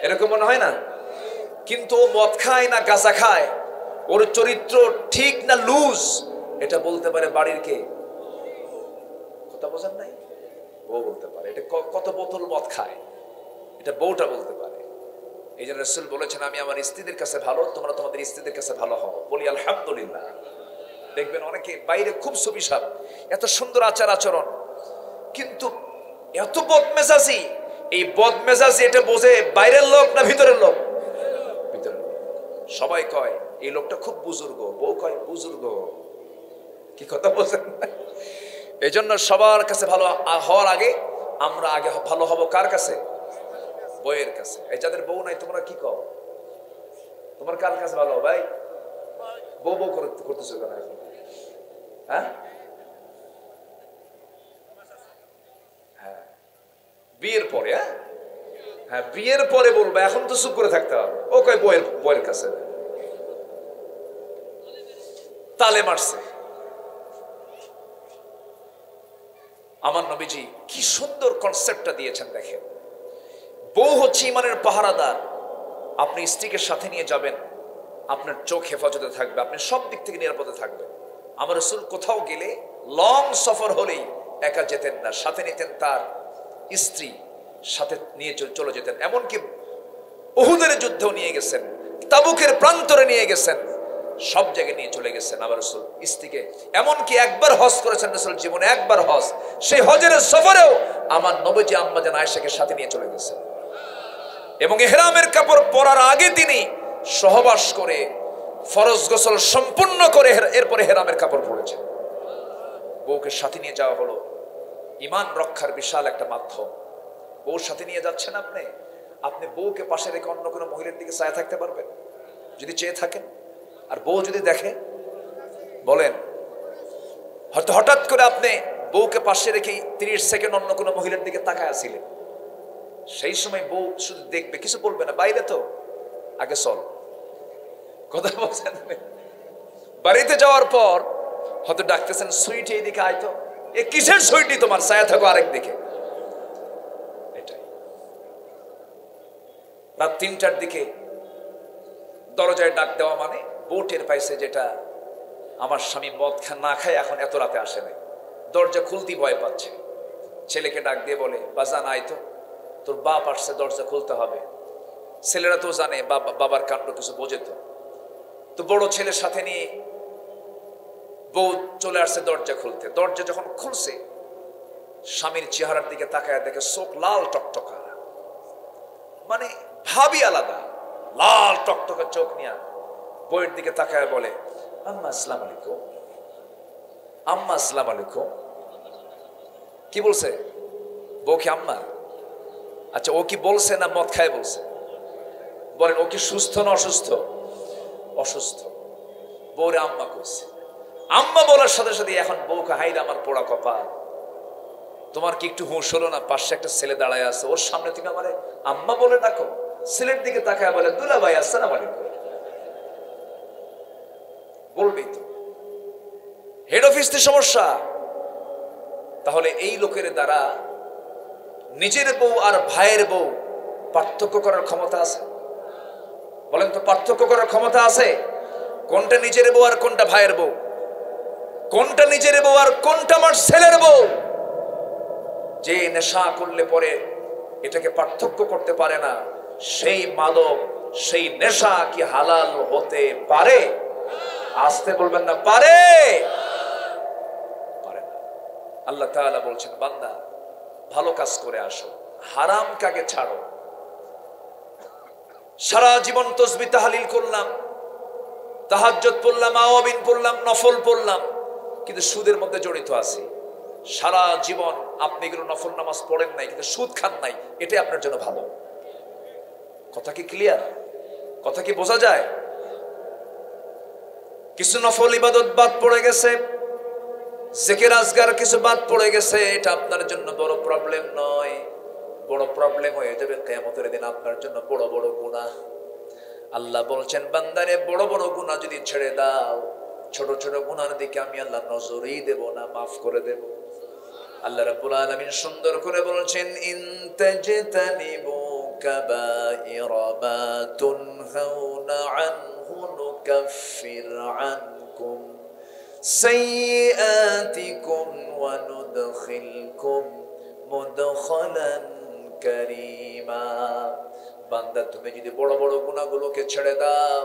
এরকম মনে হয় না? কিন্তু ও মদ খায় না গাঁজা খায়, ওর চরিত্র ঠিক না লুজ, এটা বলতে পারে বাড়ির কে? কথা বোঝেন নাই? ও বলতে পারে। এটা কত বোতল মদ খায়, এটা বউটা বলতে পারে। এই জন্য রাসূল বলেছেন আমি আমার স্ত্রীদের কাছে ভালো, তোমরা তোমাদের স্ত্রীদের কাছে ভালো হও। বলি আলহামদুলিল্লাহ। দেখবেন অনেকে বাইরে খুব সুবিশাল, এত সুন্দর আচার আচরণ, কিন্তু এত বদমেজাজি। এই বদমেজাজি এটা বোঝে বাইরের লোক না ভিতরের লোক? ভিতরের লোক। সবাই কয় এই লোকটা খুব বুজুর্গ, বউ কয় বুজুর্গ। কি কথা বলছেন? এই জন্য সবার কাছে ভালো হওয়ার আগে আমরা আগে ভালো হব কার কাছে? বউয়ের কাছে। এই যাদের বউ নাই তোমরা কি কও? তোমার কার কাছে ভালো ভাই? বউ বউ করতেছো কেন এখন? হ্যাঁ, বিয়ের পরে। হ্যাঁ, বিয়ের পরে বলবো, এখন তো চুপ করে থাকতে হবে। ও কয় বউয়ের কাছে তালে মারছে। আমার নবীজি কি সুন্দর কনসেপ্টটা দিয়েছেন দেখেন। বউ হচ্ছে ইমানের পাহারাদার। আপনি স্ত্রীকে সাথে নিয়ে যাবেন, আপনার চোখ হেফাজতে থাকবে, আপনি সব দিক থেকে নিরাপদে থাকবেন। আমার রাসূল কোথাও গেলে লং সফর হলেই একা যেতেন না, সাথে নিতেন তার স্ত্রী, সাথে নিয়ে চলে যেতেন। এমনকি উহুদের যুদ্ধেও নিয়ে গেছেন, তাবুকের প্রান্তরে নিয়ে গেছেন, সব জায়গায় নিয়ে চলে গেছেন আমার রাসূল স্ত্রীকে। এমনকি একবার হজ করেছেন রাসূল জীবনে, একবার হজ। সেই হজের সফরেও আমার নবীজি আম্মা জান আয়েশাকে সাথে নিয়ে চলে গেছেন। এবং ইহরামের কাপড় পরার আগে তিনি সহবাস করে ফরজ গোসল সম্পূর্ণ করে এরপরে ইহরামের কাপড় পরেছেন। বউকে সাথে নিয়ে যাওয়া হলো ঈমান রক্ষার বিশাল একটা মাধ্যম। বউর সাথে নিয়ে যাচ্ছেন আপনি, আপনি বউকে পাশে রেখে অন্য কোনো মহিলার দিকে চায় থাকতে পারবেন? যদি চেয়ে থাকেন, আর বউ যদি দেখে, বলেন হয়তো হঠাৎ করে আপনি বউকে পাশে রেখে 30 সেকেন্ড অন্য কোনো মহিলার দিকে তাকায় আছিলেন, সেই সময় বউ শুধু দেখবে, কিছু বলবে না, বাইরে তো, আগে চল। কথা বলছেন? বাড়িতে যাওয়ার পর হয়তো ডাকতেছেন সুইটি এইদিকে আয় তো, এ কিসের সুইটি তোমার, ছায়া থাকো আরেক দিকে। এটাই। রাত 3টার দিকে দরজায় ডাক দেওয়া মানে বউ টের পাইছে যেটা আমার স্বামী মদ না খায় এখন এত রাতে আসে নাই, দরজা খুলতেই ভয় পাচ্ছে। ছেলেকে ডাক দিয়ে বলে বাজান আয় তো, তোর বাপ আসছে, দরজা খুলতে হবে। ছেলেরা তো জানে বাবার কাণ্ড কিছু বোঝে তো বড় ছেলের সাথে নিয়ে বউ চলে আসছে দরজা খুলতে। দরজা যখন খুলছে স্বামীর চেহারার দিকে তাকায় দেখে চোখ লাল টকটকা, মানে ভাবি আলাদা, লাল টকটকা চোখ নিয়ে বউয়ের দিকে তাকায় বলে, আম্মা আসসালামু আলাইকুম, আম্মা আসসালামু আলাইকুম। কি বলছে? বউ কি আম্মা? আচ্ছা, ও কি বলছে না মদ খায় বলছে? বলেন, ও কি সুস্থ না অসুস্থ? অসুস্থ। বউরে আম্মা কইছে। আম্মা বলার সাথে সাথে এখন বউকে, হাইরে আমার পোড়া কপাল, তোমার কি একটু হুঁশ হলো না? পাশে একটা ছেলে দাঁড়ায় আছে, ওর সামনে তুমি আমারে আম্মা বলে ডাকো। ছেলের দিকে তাকায় বলে, দুলা ভাই আসসালামু আলাইকুম। বলবি তো, হেড অফিসে সমস্যা। তাহলে এই লোকের দ্বারা নিজের বউ আর ভাইয়ের বউ পার্থক্য করার ক্ষমতা আছে? বলেন তো, পার্থক্য করার ক্ষমতা আছে? কোনটা নিজের বউ আর কোনটা ভাইয়ের বউ? কোনটা নিজের বউ আর কোনটা আমার ছেলের বউ? যে নেশা করলে পরে এটাকে পার্থক্য করতে পারে না, সেই মাদক, সেই নেশা কি হালাল হতে পারে? আসতে বলবেন না, পারে? পারে না। আল্লাহ তাআলা বলছেন, বান্দা ভালো কাজ করে আসো, হারাম কাকে ছাড়ো। সারা জীবন তাসবিহ তাহলিল করলাম, তাহাজ্জুদ পড়লাম, আওয়াবিন পড়লাম, নফল পড়লাম, কিন্তু সুদের মধ্যে জড়িত আছি। সারা জীবন আপনি এগুলো নফল নামাজ পড়েন নাই, কিন্তু সুদ খান নাই, এটাই আপনার জন্য ভালো। কথা কি ক্লিয়ার? কথা কি বোঝা যায়? কিছু নফল ইবাদত বাদ পড়ে গেছে, জিকির আজকার কিছু বাদ পড়ে গেছে, এটা আপনার জন্য বড় প্রবলেম নয়। বড় প্রবলেম হয়ে যাবে কিয়ামতের দিন আপনার জন্য বড় বড় গুনাহ। আল্লাহ বলছেন, বান্দারে বড় বড় গুনাহ যদি ছেড়ে দাও, ছোট ছোট গুনার দিকে আমি আল্লাহ নজরই দেব না, মাফ করে দেব। আল্লাহ রাব্বুল আলামিন সুন্দর করে বলছেন, ইন তাজতানিবু কাবাইরা মা তুনহাউনা আনহু নুকাফির আনকুম সাইয়্যাতিকুম ওয়া নুদখিলকুম মুদখালান কারীমা। বান্দা, তুমি যদি বড় বড় গুনাহগুলোকে ছেড়ে দাও,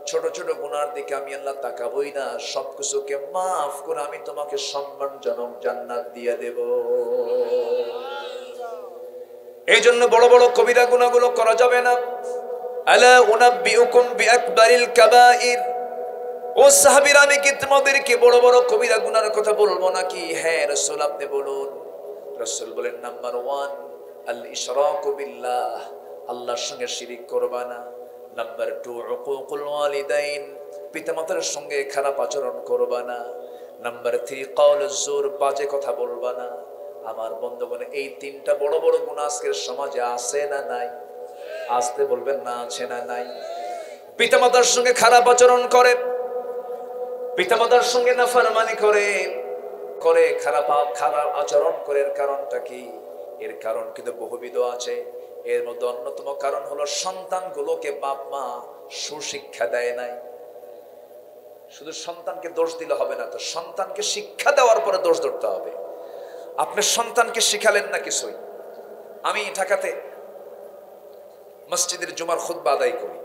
ছোট ছোট গুনার দিকে আমি আল্লাহ তাকাবই না, সবকিছুকে মাফ করে আমি তোমাকে সম্মানজনক জান্নাত দিয়ে দেব। এই জন্য বড় বড় কবিরা গুনাহগুলো করা যাবে না। আলা উনাব্বিউকুম বিআকবারিল কাবাইর। ও সাহাবীরা, আমি কি তোমাদেরকে বড় বড় কবিরা গুনার কথা বলবো নাকি? হ্যাঁ রাসূল, আপনি বলুন। রাসূল বলেন, নাম্বার 1 আল ইশরাকু বিল্লাহ, আল্লাহর সঙ্গে শিরিক করবা না। নাম্বার 2 উকুকুল ওয়ালিদাইন, পিতামাতার সঙ্গে খারাপ আচরণ করবা না। নাম্বার 3 কাউলুজ জুর, বাজে কথা বলবা না। আমার বন্ধুগণ, এই 3টা বড় বড় গুনাহ আজকের সমাজে আছে না নাই? আসতে বলবেন না, আছে না নাই? পিতামাতার সঙ্গে খারাপ আচরণ করে, পিতামাতার সঙ্গে নাফরমানি করে, খারাপ আচরণ করে। এর কারণটা কি? এর কারণ কিন্তু বহুবিধ আছে। এর মধ্যে অন্যতম কারণ হলো সন্তানগুলোকে বাপ মা সুশিক্ষা দেয় নাই। শুধু সন্তানকে দোষ দিলে হবে না, তো সন্তানকে শিক্ষা দেওয়ার পরে দোষ ধরতে হবে। আপনি সন্তানকে শিখালেন না কিছুই। আমি ঢাকাতে মসজিদের জুমার খুতবা আদায় করি,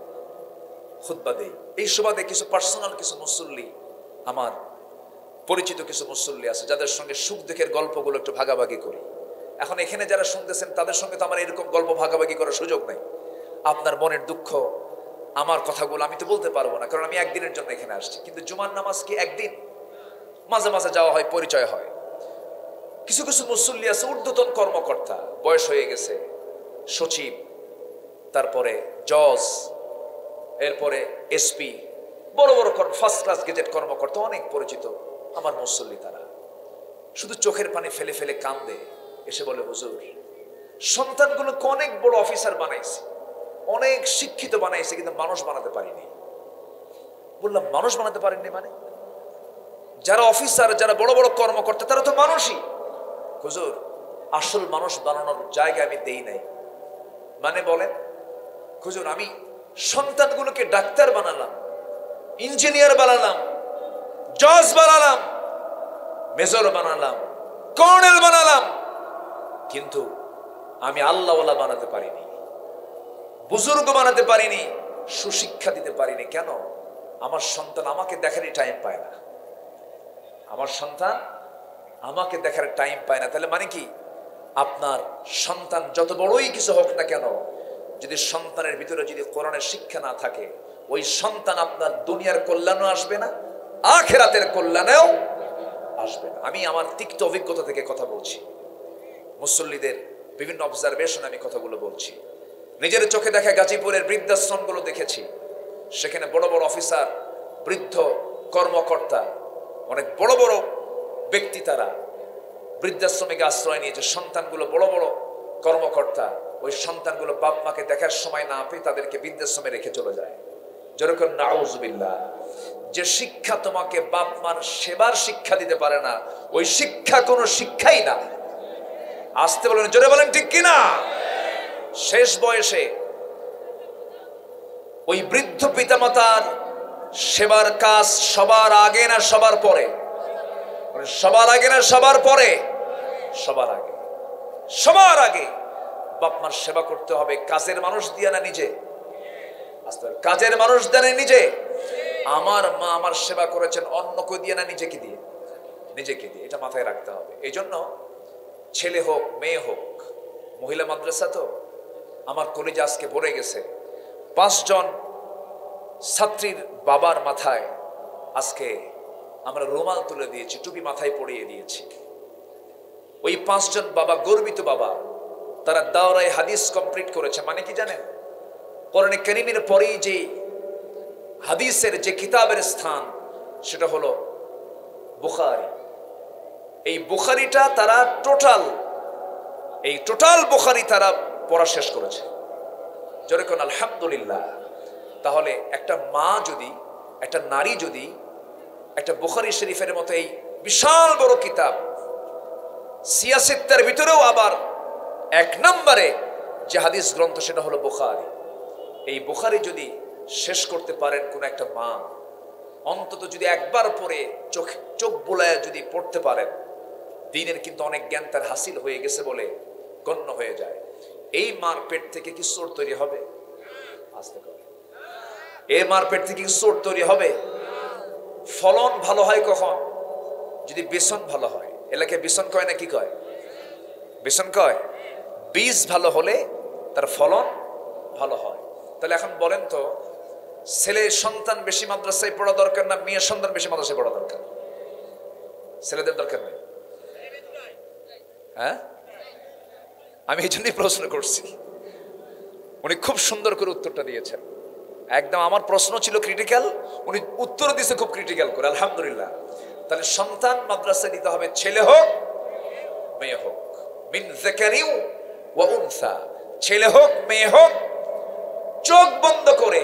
খুতবা দেই। এই সুবাদে কিছু পার্সোনাল কিছু মুসল্লি, আমার পরিচিত কিছু মুসল্লি আছে, যাদের সঙ্গে সুখ দুঃখের গল্পগুলো একটু ভাগাভাগি করি। এখন এখানে যারা শুনতেছেন তাদের সঙ্গে তো আমার এরকম গল্প ভাগাভাগি করার সুযোগ নেই। আপনার মনের দুঃখ, আমার কথাগুলো আমি তো বলতে পারবো না, কারণ আমি একদিনের জন্য এখানে আসছি। কিন্তু জুমার নামাজ কি একদিন? মাঝে মাঝে যাওয়া হয়, পরিচয় হয়। কিছু কিছু মুসল্লি আছে ঊর্ধ্বতন কর্মকর্তা, বয়স হয়ে গেছে, সচিব, তারপরে জজ, এরপরে এসপি, বড় বড় ফার্স্ট ক্লাস গেজেট কর্মকর্তা, অনেক পরিচিত আমার মুসল্লি। তারা শুধু চোখের পানি ফেলে ফেলে কান্দে, এসে বলে, হুজুর, সন্তানগুলোকে অনেক বড় অফিসার বানাইছে, অনেক শিক্ষিত বানাইছে, কিন্তু মানুষ বানাতে পারিনি। বললাম, মানুষ বানাতে পারেননি মানে? যারা অফিসার, যারা বড় বড় কর্মকর্তা, তারা তো মানুষই। হুজুর, আসল মানুষ বানানোর জায়গা আমি দেই নাই। মানে বলেন? হুজুর, আমি সন্তানগুলোকে ডাক্তার বানালাম, ইঞ্জিনিয়ার বানালাম, জজ বানালাম, মেজর বানালাম, কর্নেল বানালাম, কিন্তু আমি আল্লাহওয়ালা বানাতে পারিনি, বুজুর্গ বানাতে পারিনি, সুশিক্ষা দিতে পারিনি। কেন? আমার সন্তান আমাকে দেখারই টাইম পায় না। আমার সন্তান আমাকে দেখার টাইম পায় না। তাহলে মানে কি, আপনার সন্তান যত বড়ই কিছু হোক না কেন, যদি সন্তানের ভিতরে যদি কোরআনের শিক্ষা না থাকে, ওই সন্তান আপনার দুনিয়ার কল্যাণও আসবে না, আখিরাতের কল্যাণেও আসবে না। আমি আমার তিক্ত অভিজ্ঞতা থেকে কথা বলছি, মুসল্লিদের বিভিন্ন অবজারভেশন আমি কথাগুলো বলছি। নিজের চোখে দেখা গাজীপুরের বৃদ্ধাশ্রমগুলো দেখেছি। সেখানে বড় বড় অফিসার, বৃদ্ধ কর্মকর্তা, অনেক বড় বড় ব্যক্তি, তারা বৃদ্ধাশ্রমিকে আশ্রয় নিয়েছে। সন্তানগুলো বড় বড় কর্মকর্তা, ওই সন্তানগুলো বাপ মাকে দেখার সময় না পেয়ে তাদেরকে বৃদ্ধাশ্রমে রেখে চলে যায়। যেরকম নাউজুবিল্লাহ। যে শিক্ষা তোমাকে বাপ মার সেবার শিক্ষা দিতে পারে না, ওই শিক্ষা কোনো শিক্ষাই না। আসতে বলেন, জোরে বলেন ঠিক কিনা? শেষ বয়সে ওই বৃদ্ধ পিতামাতার সেবার কাজ সবার আগে না সবার পরে? সবার আগে না সবার পরে? সবার আগে। সবার আগে বাপ মার সেবা করতে হবে। কাজের মানুষ দিয়ে না নিজে? কাজের মানুষ দেন নিজে। আমার মা আমার সেবা করেছেন অন্য কেউ দিয়ে না নিজেকে দিয়ে? নিজেকে দিয়ে। এটা মাথায় রাখতে হবে। এই জন্য ছেলে হোক মেয়ে হোক, মহিলা মাদ্রাসা তো আমার কলেজে আজকে ভরে গেছে। 5 জন ছাত্রীর বাবার মাথায় আজকে আমরা রুমাল তুলে দিয়েছি, টুপি মাথায় পরিয়ে দিয়েছি। ওই 5 জন বাবা গর্বিত বাবা, তারা দাওরায়ে হাদিস কমপ্লিট করেছে। মানে কি জানেন? কোরআনে কারীমের পরেই যে হাদিসের যে কিতাবের স্থান, সেটা হলো বুখারী। এই বুখারীটা তারা টোটাল বুখারী তারা পড়া শেষ করেছে। যেরকম আলহামদুলিল্লাহ। তাহলে একটা মা যদি, একটা নারী যদি একটা বুখারী শরীফের মতো এই বিশাল বড় কিতাব, সিয়াসিত্তের ভিতরেও আবার 1 নম্বরে যে হাদিস গ্রন্থ সেটা হলো বুখারী, এই বুখারী যদি শেষ করতে পারেন কোন একটা মা, অন্তত যদি একবার পড়ে চোখ বুলায় যদি পড়তে পারেন, দিনের কিন্তু অনেক জ্ঞান তার হাসিল হয়ে গেছে বলে গণ্য হয়ে যায়। এই মার পেট থেকে কি চোর তৈরি হবে? আস্তে করে। এই মার পেট থেকে কি চোর তৈরি হবে? ফলন ভালো হয় কখন? যদি বেসন ভালো হয়। এলাকায় বেসন কয় না কি কয়? বেসন কয়। বীজ ভালো হলে তার ফলন ভালো হয়। তাহলে এখন বলেন তো, ছেলে সন্তান বেশি মাদ্রাসায় পড়া দরকার না মেয়ে সন্তান বেশি মাদ্রাসায় পড়া দরকার? ছেলেদের দরকার নেই? হ্যাঁ, আমি এই জন্যই প্রশ্ন করছি। উনি খুব সুন্দর করে উত্তরটা দিয়েছেন। একদম আমার প্রশ্ন ছিল ক্রিটিক্যাল, উনি উত্তর দিয়েছে খুব ক্রিটিক্যাল করে। আলহামদুলিল্লাহ। তাহলে সন্তান মাদ্রাসায় দিতে হবে, ছেলে হোক মেয়ে হোক। মিন যাকারিন ওয়া উনসা, ছেলে হোক মেয়ে হোক। চোখ বন্ধ করে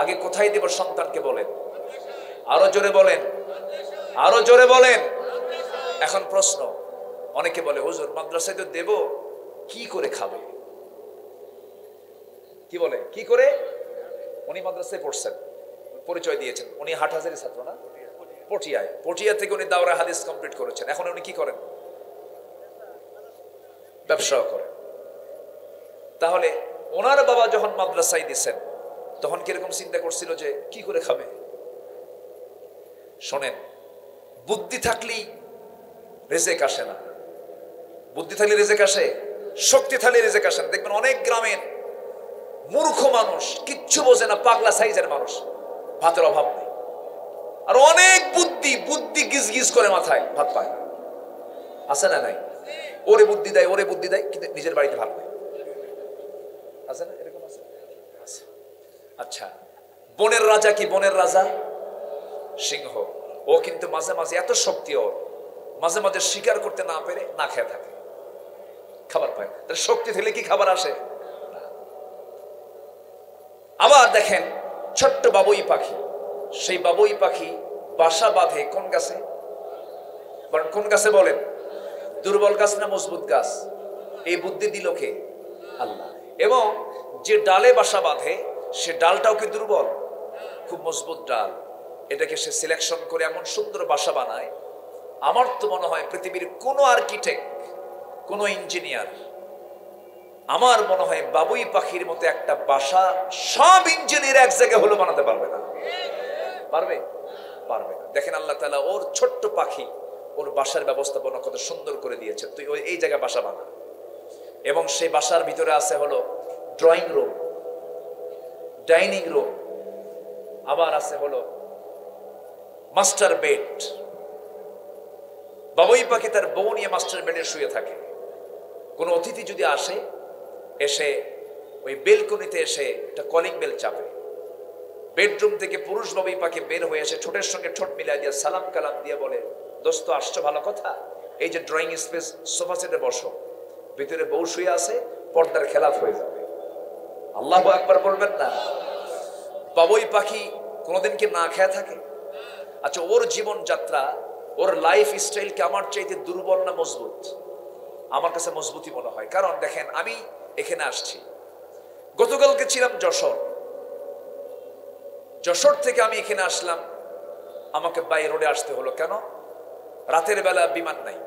আগে কোথায় দেব সন্তানকে বলেন? আরো জোরে বলেন, আরো জোরে বলেন। এখন প্রশ্ন, অনেকে বলে হুজুর মাদ্রাসায় তো দেব, কি করে খাবে? কি বলে কি করে? উনি মাদ্রাসায় পড়ছেন, পরিচয় দিয়েছেন, উনি হাটহাজারী ছাত্র না, পটিয়া থেকে উনি দাওরায়ে হাদিস কমপ্লিট করেছেন। এখন উনি কি করেন? ব্যবসা করেন। তাহলে ওনার বাবা যখন মাদ্রাসায় দিচ্ছেন তখন কিরকম চিন্তা করছিল যে কি করে খাবে? শোনেন, বুদ্ধি থাকলেই রিজিক আসে না। বুদ্ধি থাকলে রিজিক আসে, শক্তি থাকলে রিজিক আসে না। দেখবেন অনেক গ্রামের মূর্খ মানুষ, কিচ্ছু বোঝে না, পাগলা সাইজের মানুষ, ভাতের অভাব নেই। আর অনেক বুদ্ধি গিজ গিজ করে মাথায় ভাত পায় না। আছে না নাই? ওরে বুদ্ধি দেয়, কিন্তু নিজের বাড়িতে ভাত নেই। আছে না? এরকম আছে। আচ্ছা, বনের রাজা কি? বনের রাজা সিংহ, ও কিন্তু মাঝে মাঝে এত শক্তি, ওর মাঝে মাঝে শিকার করতে না পেরে না খেয়ে থাকে, খাবার পায় না। তার শক্তি থাকলে কি খাবার আসে? আবার দেখেন ছোট্ট বাবুই পাখি, সেই বাবুই পাখি বাসা বাঁধে কোন গাছে? কোন গাছে বলেন? দুর্বল গাছ না মজবুত গাছ? এই বুদ্ধি দিল কে? আল্লাহ। এবং যে ডালে বাসা বাঁধে সে ডালটাও কি দুর্বল? খুব মজবুত ডাল। এটাকে সে সিলেকশন করে এমন সুন্দর বাসা বানায়। আমার তো মনে হয় পৃথিবীর কোন আর্কিটেক্ট, কোন ইঞ্জিনিয়ার, আমার মনে হয় বাবুই পাখির মতো একটা বাসা সব ইঞ্জিনিয়ার এক জায়গায় হলো বানাতে পারবে না। পারবে? পারবে না। দেখেন আল্লাহ তাআলা ওর ছোট্ট পাখি, ওর বাসার ব্যবস্থাপনা কত সুন্দর করে দিয়েছে, তুই ওই এই জায়গায় বাসা বানা। এবং সেই বাসার ভিতরে আছে হলো ড্রয়িং রুম, ডাইনিং রুম, আবার আছে হলো মাস্টার বেড। বাবুই পাখি তার বউ নিয়ে মাস্টার বেডে শুয়ে থাকে। কোনো অতিথি যদি আসে, এসে ওই বেলকনিতে এসে একটা কলিং বেল চাপে, বেডরুম থেকে পুরুষ বাবুই পাখি বের হয়ে এসে ঠোঁটের সঙ্গে ঠোঁট মিলাই দিয়ে সালাম কালাম দিয়ে বলে, দোস্ত আসছো, ভালো কথা, এই যে ড্রয়িং স্পেস, সোফা সেটে বসো, ভিতরে বউ শুয়ে আছে, পর্দার খেলাফ হয়ে যাবে। আল্লাহু আকবার বলবেন না? বাবুই পাখি কোনোদিন কি না খেয়ে থাকে? আচ্ছা, ওর জীবন যাত্রা, ওর লাইফ স্টাইল কি আমার চাইতে দুর্বল না মজবুত? আমার কাছে মজবুতই মনে হয়। কারণ দেখেন, আমি এখানে আসছি, গতকালকে ছিলাম যশোর, যশোর থেকে আমি এখানে আসলাম, আমাকে বাই রোডে আসতে হলো। কেন? রাতের বেলা বিমান নাই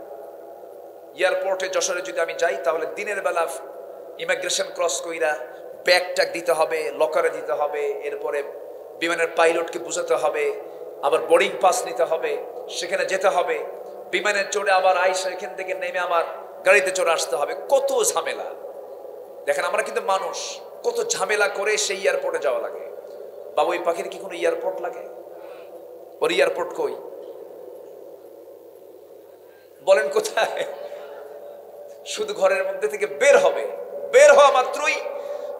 এয়ারপোর্টে। যশোরে যদি আমি যাই তাহলে দিনের বেলা ইমিগ্রেশন ক্রস কইরা ব্যাগ ট্যাগ দিতে হবে, লকারে দিতে হবে, এরপরে বিমানের পাইলটকে বুঝাতে হবে, আবার বোর্ডিং পাস নিতে হবে, সেখানে যেতে হবে, বিমানে চড়ে আবার আইসা এখান থেকে নেমে আবার গাড়িতে চড়ে আসতে হবে, কত ঝামেলা। দেখেন, আমরা কিন্তু মানুষ, কত ঝামেলা করে সেই এয়ারপোর্টে যাওয়া লাগে। বাবুই পাখির কি কোনো এয়ারপোর্ট লাগে? ওর এয়ারপোর্ট কই? বলেন কোথায়? শুধু ঘরের মধ্যে থেকে বের হবে, বের হওয়া মাত্রই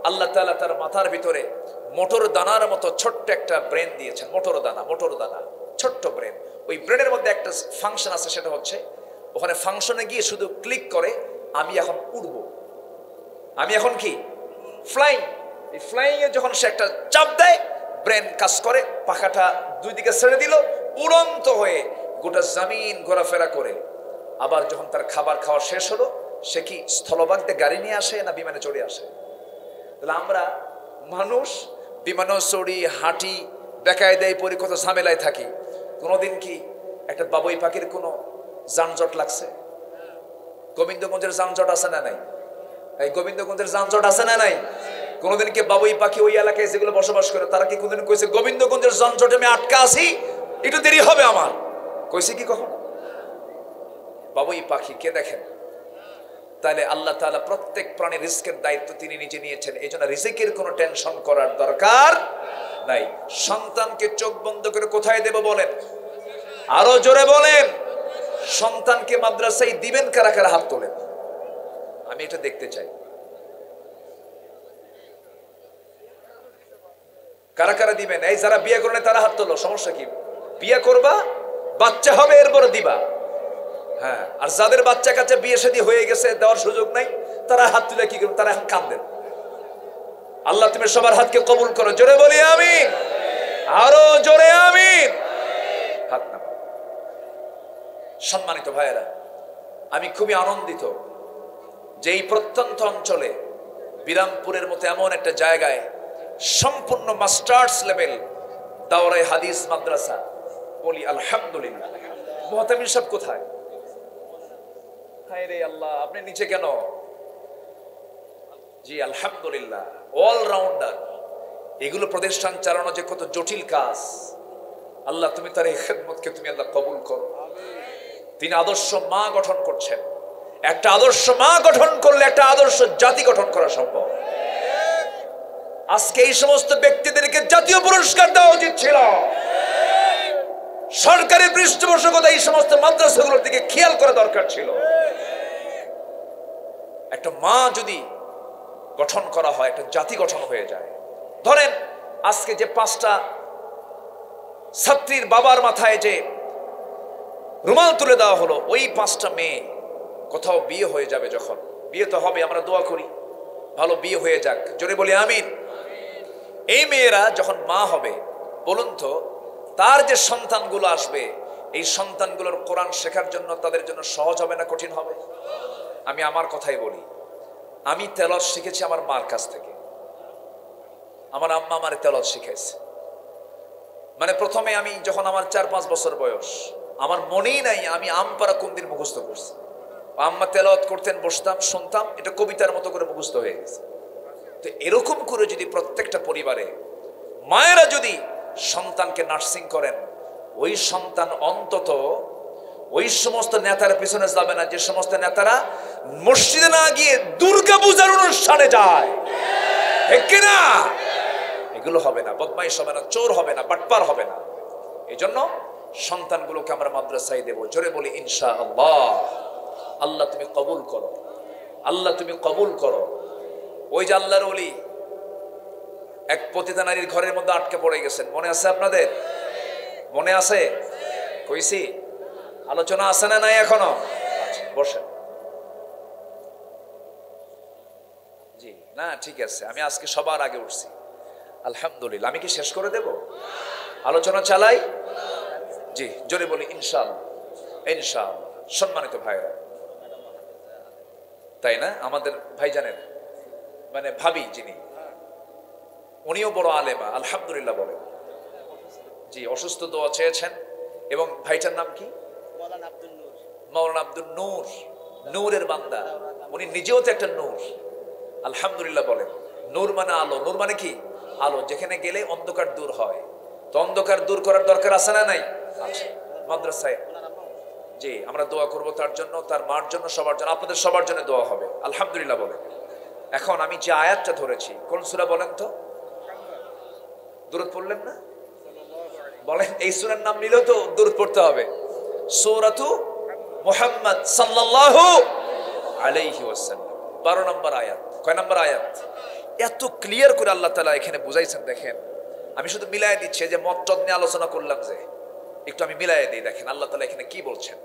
আল্লাহ তাআলা তার মাথার ভিতরে মোটর দানার মতো ছোট্ট একটা ব্রেন দিয়েছেন। মোটর দানা, ছোট্ট ব্রেন। ওই ব্রেনের মধ্যে একটা ফাংশন আছে, সেটা হচ্ছে ওখানে ফাংশনে গিয়ে শুধু ক্লিক করে, আমি এখন উড়ব, আমি এখন কি ফ্লাইং। এই ফ্লাইং এ যখন সে একটা চাপ দেয়, ব্রেন কাজ করে, পাখাটা দুই দিকে ছেড়ে দিল, উড়ন্ত হয়ে গোটা জমিন ঘোরাফেরা করে। আবার যখন তার খাবার খাওয়া শেষ হলো, সে কি স্থলভাগ দিয়ে গাড়ি নিয়ে আসে না বিমানে চড়ে আসে? তাহলে আমরা মানুষ বিমানও চড়ি, হাঁটি, বেকায় দেয় পরি, কত ঝামেলায় থাকি। কোনোদিন কি একটা বাবুই পাখির কোনো যানজট লাগছে? গোবিন্দগঞ্জের যানজট আছে না নাই? এই গোবিন্দগঞ্জের যানজট আছে না নাই? কোনোদিন কি বাবুই পাখি ওই এলাকায় যেগুলো বসবাস করে, তারা কি কোনোদিন কইছে গোবিন্দগঞ্জের যানজটে আমি আটকা আছি, একটু দেরি হবে আমার? কইছে কি কখনো? বাবুই পাখি কে দেখেন? তাহলে আল্লাহ তাআলা প্রত্যেক প্রাণীর রিজকের দায়িত্ব তিনি নিজে নিয়েছেন। এই জন্য রিজিকের কোনো টেনশন করার দরকার নাই। সন্তানকে চোখ বন্ধ করে কোথায় দেব বলেন? আরো জোরে বলেন। সন্তানকে মাদ্রাসায় দিবেন কারা কারা? হাত তোলেন, আমি এটা দেখতে চাই। কারা কারা দিবেন? এই যারা বিয়ে করেন তারা হাত তোলো। সমস্যা কি? বিয়ে করবা, বাচ্চা হবে, এরপরে দিবা। হ্যাঁ, আর যাদের বাচ্চা কাচ্চা বিয়ে শাদী হয়ে গেছে, দেওয়ার সুযোগ নাই, তারা হাত তুলে কি করবেন? তারা এখন কাঁদেন। আল্লাহ তুমি সবার হাতকে কবুল করো। জোরে বলি আমিন, আরো জোরে আমিন। হাত না। সম্মানিত ভাইয়েরা, আমি খুবই আনন্দিত যে এই প্রত্যন্ত অঞ্চলে বিরামপুরের মতো এমন একটা জায়গায় সম্পূর্ণ মাস্টার্স লেভেল দাওরায়ে হাদিস মাদ্রাসা। বলি আলহামদুলিল্লাহ। মুহতামিম সাহেব কোথায়? হায় রে আল্লাহ, আপনি নিচে কেন? জি আলহামদুলিল্লাহ, অলরাউন্ডার। এগুলো প্রতিষ্ঠান চালানো যে কত জটিল কাজ। আল্লাহ তুমি তার এই খেদমতকে তুমি আল্লাহ কবুল করো। তিনি আদর্শ মা গঠন করছেন। একটা আদর্শ মা গঠন করলে একটা আদর্শ জাতি গঠন করা সম্ভব। আজকে এই সমস্ত ব্যক্তিদেরকে জাতীয় পুরস্কার দেওয়া উচিত ছিল। সরকারের পৃষ্ঠপোষকতা এই সমস্ত মাদ্রাসাগুলোর দিকে খেয়াল করা দরকার ছিল। একটা মা যদি গঠন করা হয়, একটা জাতি গঠন হয়ে যায়। ধরেন আজকে যে 5টা ছাত্রীর বাবার মাথায় যে রুমাল তুলে দেওয়া হলো, ওই 5টা মেয়ে কোথাও বিয়ে হয়ে যাবে। যখন বিয়ে তো হবে, আমরা দোয়া করি ভালো বিয়ে হয়ে যাক, জোরে বলি আমিন। এই মেয়েরা যখন মা হবে, বলুন তো তার যে সন্তানগুলো আসবে, এই সন্তানগুলোর কোরআন শেখার জন্য তাদের জন্য সহজ হবে না কঠিন হবে? আমি আমার কথাই বলি। আমি তেলাওয়াত শিখেছি আমার মার কাছ থেকে। আমার আম্মা আমার তেলাওয়াত শিখাইছে। মানে প্রথমে আমি যখন আমার 4-5 বছর বয়স, আমার মনেই নাই আমি আমপারা কোন দিন মুখস্থ করছি। আম্মা তেলাওয়াত করতেন, বসতাম, শুনতাম, এটা কবিতার মতো করে মুখস্থ হয়ে গেছে। তো এরকম করে যদি প্রত্যেকটা পরিবারে মায়েরা যদি সন্তানকে নার্সিং করেন, ওই সন্তান অন্তত ওই সমস্ত নেতার পিছনে যাবে না যে সমস্ত নেতারা মসজিদে না গিয়ে দুর্গা পূজার অনুষ্ঠানে যায়, ঠিক কিনা? এগুলো হবে না, বদমাইশ হবে না, চোর হবে না, বাটপার হবে না। এই জন্য সন্তানগুলোকে আমরা মাদ্রাসায় দেবো। জোরে বলি ইনশাআল্লাহ। আল্লাহ তুমি কবুল করো, আল্লাহ তুমি কবুল করো। ওই যে আল্লাহর ওলি এক পতিতা নারীর ঘরের মধ্যে আটকে পড়ে গেছেন, মনে আছে আপনাদের? মনে আছে? কইছি আলোচনা আছে না নাই এখনো? আচ্ছা বসেন। জি না ঠিক আছে, আমি আজকে সবার আগে উঠছি আলহামদুলিল্লাহ। আমি কি শেষ করে দেব? আলোচনা চালাই? জি জোরে বলি ইনশাআল্লাহ। ইনশাআল্লাহ। সম্মানিত ভাইরা, তাই না? আমাদের ভাইজানের মানে ভাবি যিনি, উনিও বড় আলেমা আলহামদুলিল্লাহ বলেন। জি অসুস্থ দোয়া চেয়েছেন। এবং ভাইটার নাম কি? মাওলানা আব্দুল নূর, নূরের বান্দা। উনি নিজেও তো একটা নূর আলহামদুলিল্লাহ বলেন। নূর মানে আলো, নূর মানে কি? আলো। যেখানে গেলে অন্ধকার দূর হয়, তো অন্ধকার দূর করার দরকার আছে না নাই? আচ্ছা মাদ্রাসায় জি আমরা দোয়া করব তার জন্য, তার মার জন্য, সবার জন্য, আপনাদের সবার জন্য দোয়া হবে আলহামদুলিল্লাহ বলেন। এখন আমি যে আয়াতটা ধরেছি কোন সূরা বলেন তো? দুরূদ পড়লেন না? বলেন এই সূরার নাম নিলেও তো দুরূদ পড়তে হবে। সূরাতু মুহাম্মদ সাল্লাল্লাহু আলাইহি ওয়াসাল্লাম 12 নম্বর আয়াত। কয় নম্বর আয়াত? এত ক্লিয়ার করে আল্লাহ তাআলা এখানে বুঝাইছেন দেখেন। আমি শুধু মিলায়ে দিচ্ছি, যে মতচদ নিয়ে আলোচনা করলাম যে একটু আমি মিলায়ে দিই। দেখেন আল্লাহ তাআলা এখানে কি বলছেন।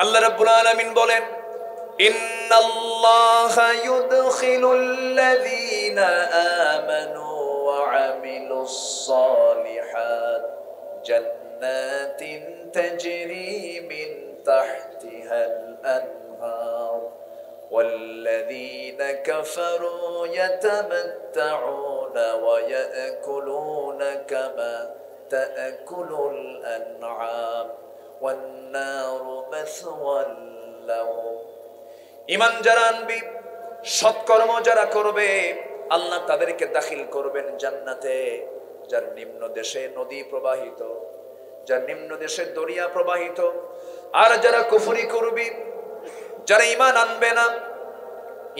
আল্লাহ রাব্বুল আলামিন বলেন ইন্নাল্লাহা ইউদখিলুল্লাযীনা আমানু ওয়া আমিলুস সালিহাত জান্নাতিন তাজরি মিন তাহতিহাল আনহার والذين كفروا يتمتعون ويأكلون كما تأكل الأنعام والنار مثوى لهم। ঈমান যারা আনবি, সৎকর্ম যারা করবে, আল্লাহ তাদেরকে দাখিল করবেন জান্নাতে, যার নিম্ন দেশে নদী প্রবাহিত, যার নিম্ন দেশে দরিয়া প্রবাহিত। আর যারা কুফরি করবি, যারা ঈমান আনবে না,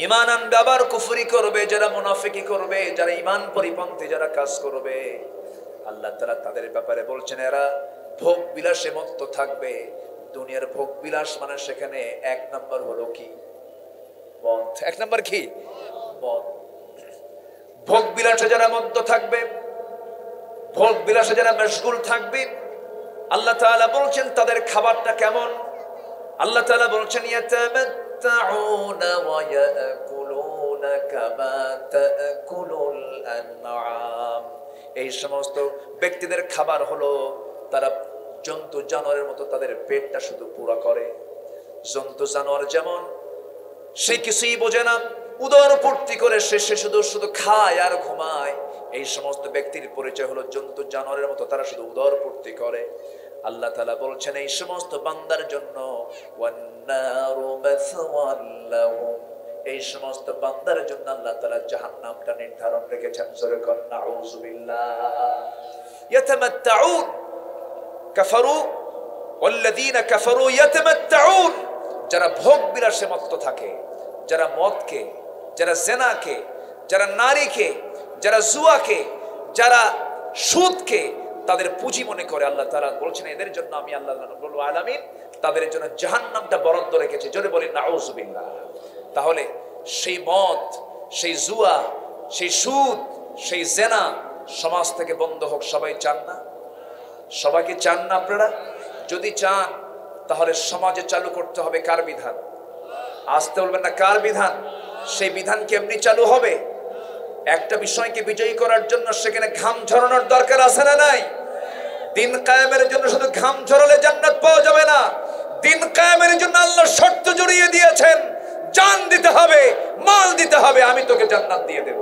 ঈমান আনবে আবার কুফরি করবে, যারা মুনাফিকি করবে, যারা ঈমান পরিপন্থী যারা কাজ করবে, আল্লাহ তাআলা তাদের ব্যাপারে বলছেন এরা ভোগ বিলাসে মত্ত থাকবে। দুনিয়ার ভোগ বিলাস মানে সেখানে এক নাম্বার হলো কি? মদ। এক নাম্বার কি? মদ। ভোগ বিলাসে যারা মত্ত থাকবে, ভোগ বিলাসে যারা মশগুল থাকবে, আল্লাহ তাআলা বলছেন তাদের খাবারটা কেমন? আল্লাহ তাআলা বলছেন ইয়াতামাত্তাউনা ওয়া ইয়াকুলুনা কামা তাকুলুল আনআম। এই সমস্ত ব্যক্তিদের খাবার হলো তারা জন্তু জানোয়ারের মতো তাদের পেটটা শুধু পুরা করে। জন্তু জানোয়ার যেমন সে কিছুই বোঝে না, উদর পূর্তি করে সে শুধু শুধু খায় আর ঘুমায়। এই সমস্ত ব্যক্তির পরিচয় হলো জন্তু জানোয়ারের মতো, তারা শুধু উদর পূর্তি করে। আল্লাহ তাআলা বলছেন এই সমস্ত বান্দার জন্য ওয়ান্নারু মাসওয়াল লাহুম, এই সমস্ত বান্দার জন্য আল্লাহ তাআলা জাহান্নামটা নির্ধারণ রেখেছেন। জোরে কর নাউযুবিল্লাহ। ইয়াতামাত্তাউন কাফারু ওয়াল্লাযীনা কাফারু ইয়াতামাত্তাউন, যারা ভোগ বিলাসে মত্ত থাকে, যারা মদকে, যারা জেনাকে, যারা নারীকে, যারা জুয়াকে, যারা সুদকে তাদের পুঁজি মনে করে, আল্লাহ তাআলা বলছেন এদের জন্য আমি আল্লাহ রাব্বুল আলামিন তাদের জন্য জাহান্নামটা বরাদ্দ রেখেছি। জোরে বলি নাউযুবিল্লাহ। তাহলে সেই মদ, সেই জুয়া, সেই সুদ, সেই জেনা সমাজ থেকে বন্ধ হোক সবাই চান না? সবাইকে চান না আপনারা? যদি চান তাহলে সমাজে চালু করতে হবে কার বিধান? আসতে বলবেন না কার বিধান? সেই বিধান কেমনি চালু হবে? একটা বিষয়কে বিজয়ী করার জন্য সেখানে ঘাম ঝরানোর দরকার আছে না নাই? দিন কায়েমের জন্য শুধু ঘাম ঝরালে জান্নাত পাওয়া যাবে না। দিন কায়েমের জন্য আল্লাহ শর্ত জড়িয়ে দিয়েছেন, জান দিতে হবে, মাল দিতে হবে, আমি তোকে জান্নাত দিয়ে দেব।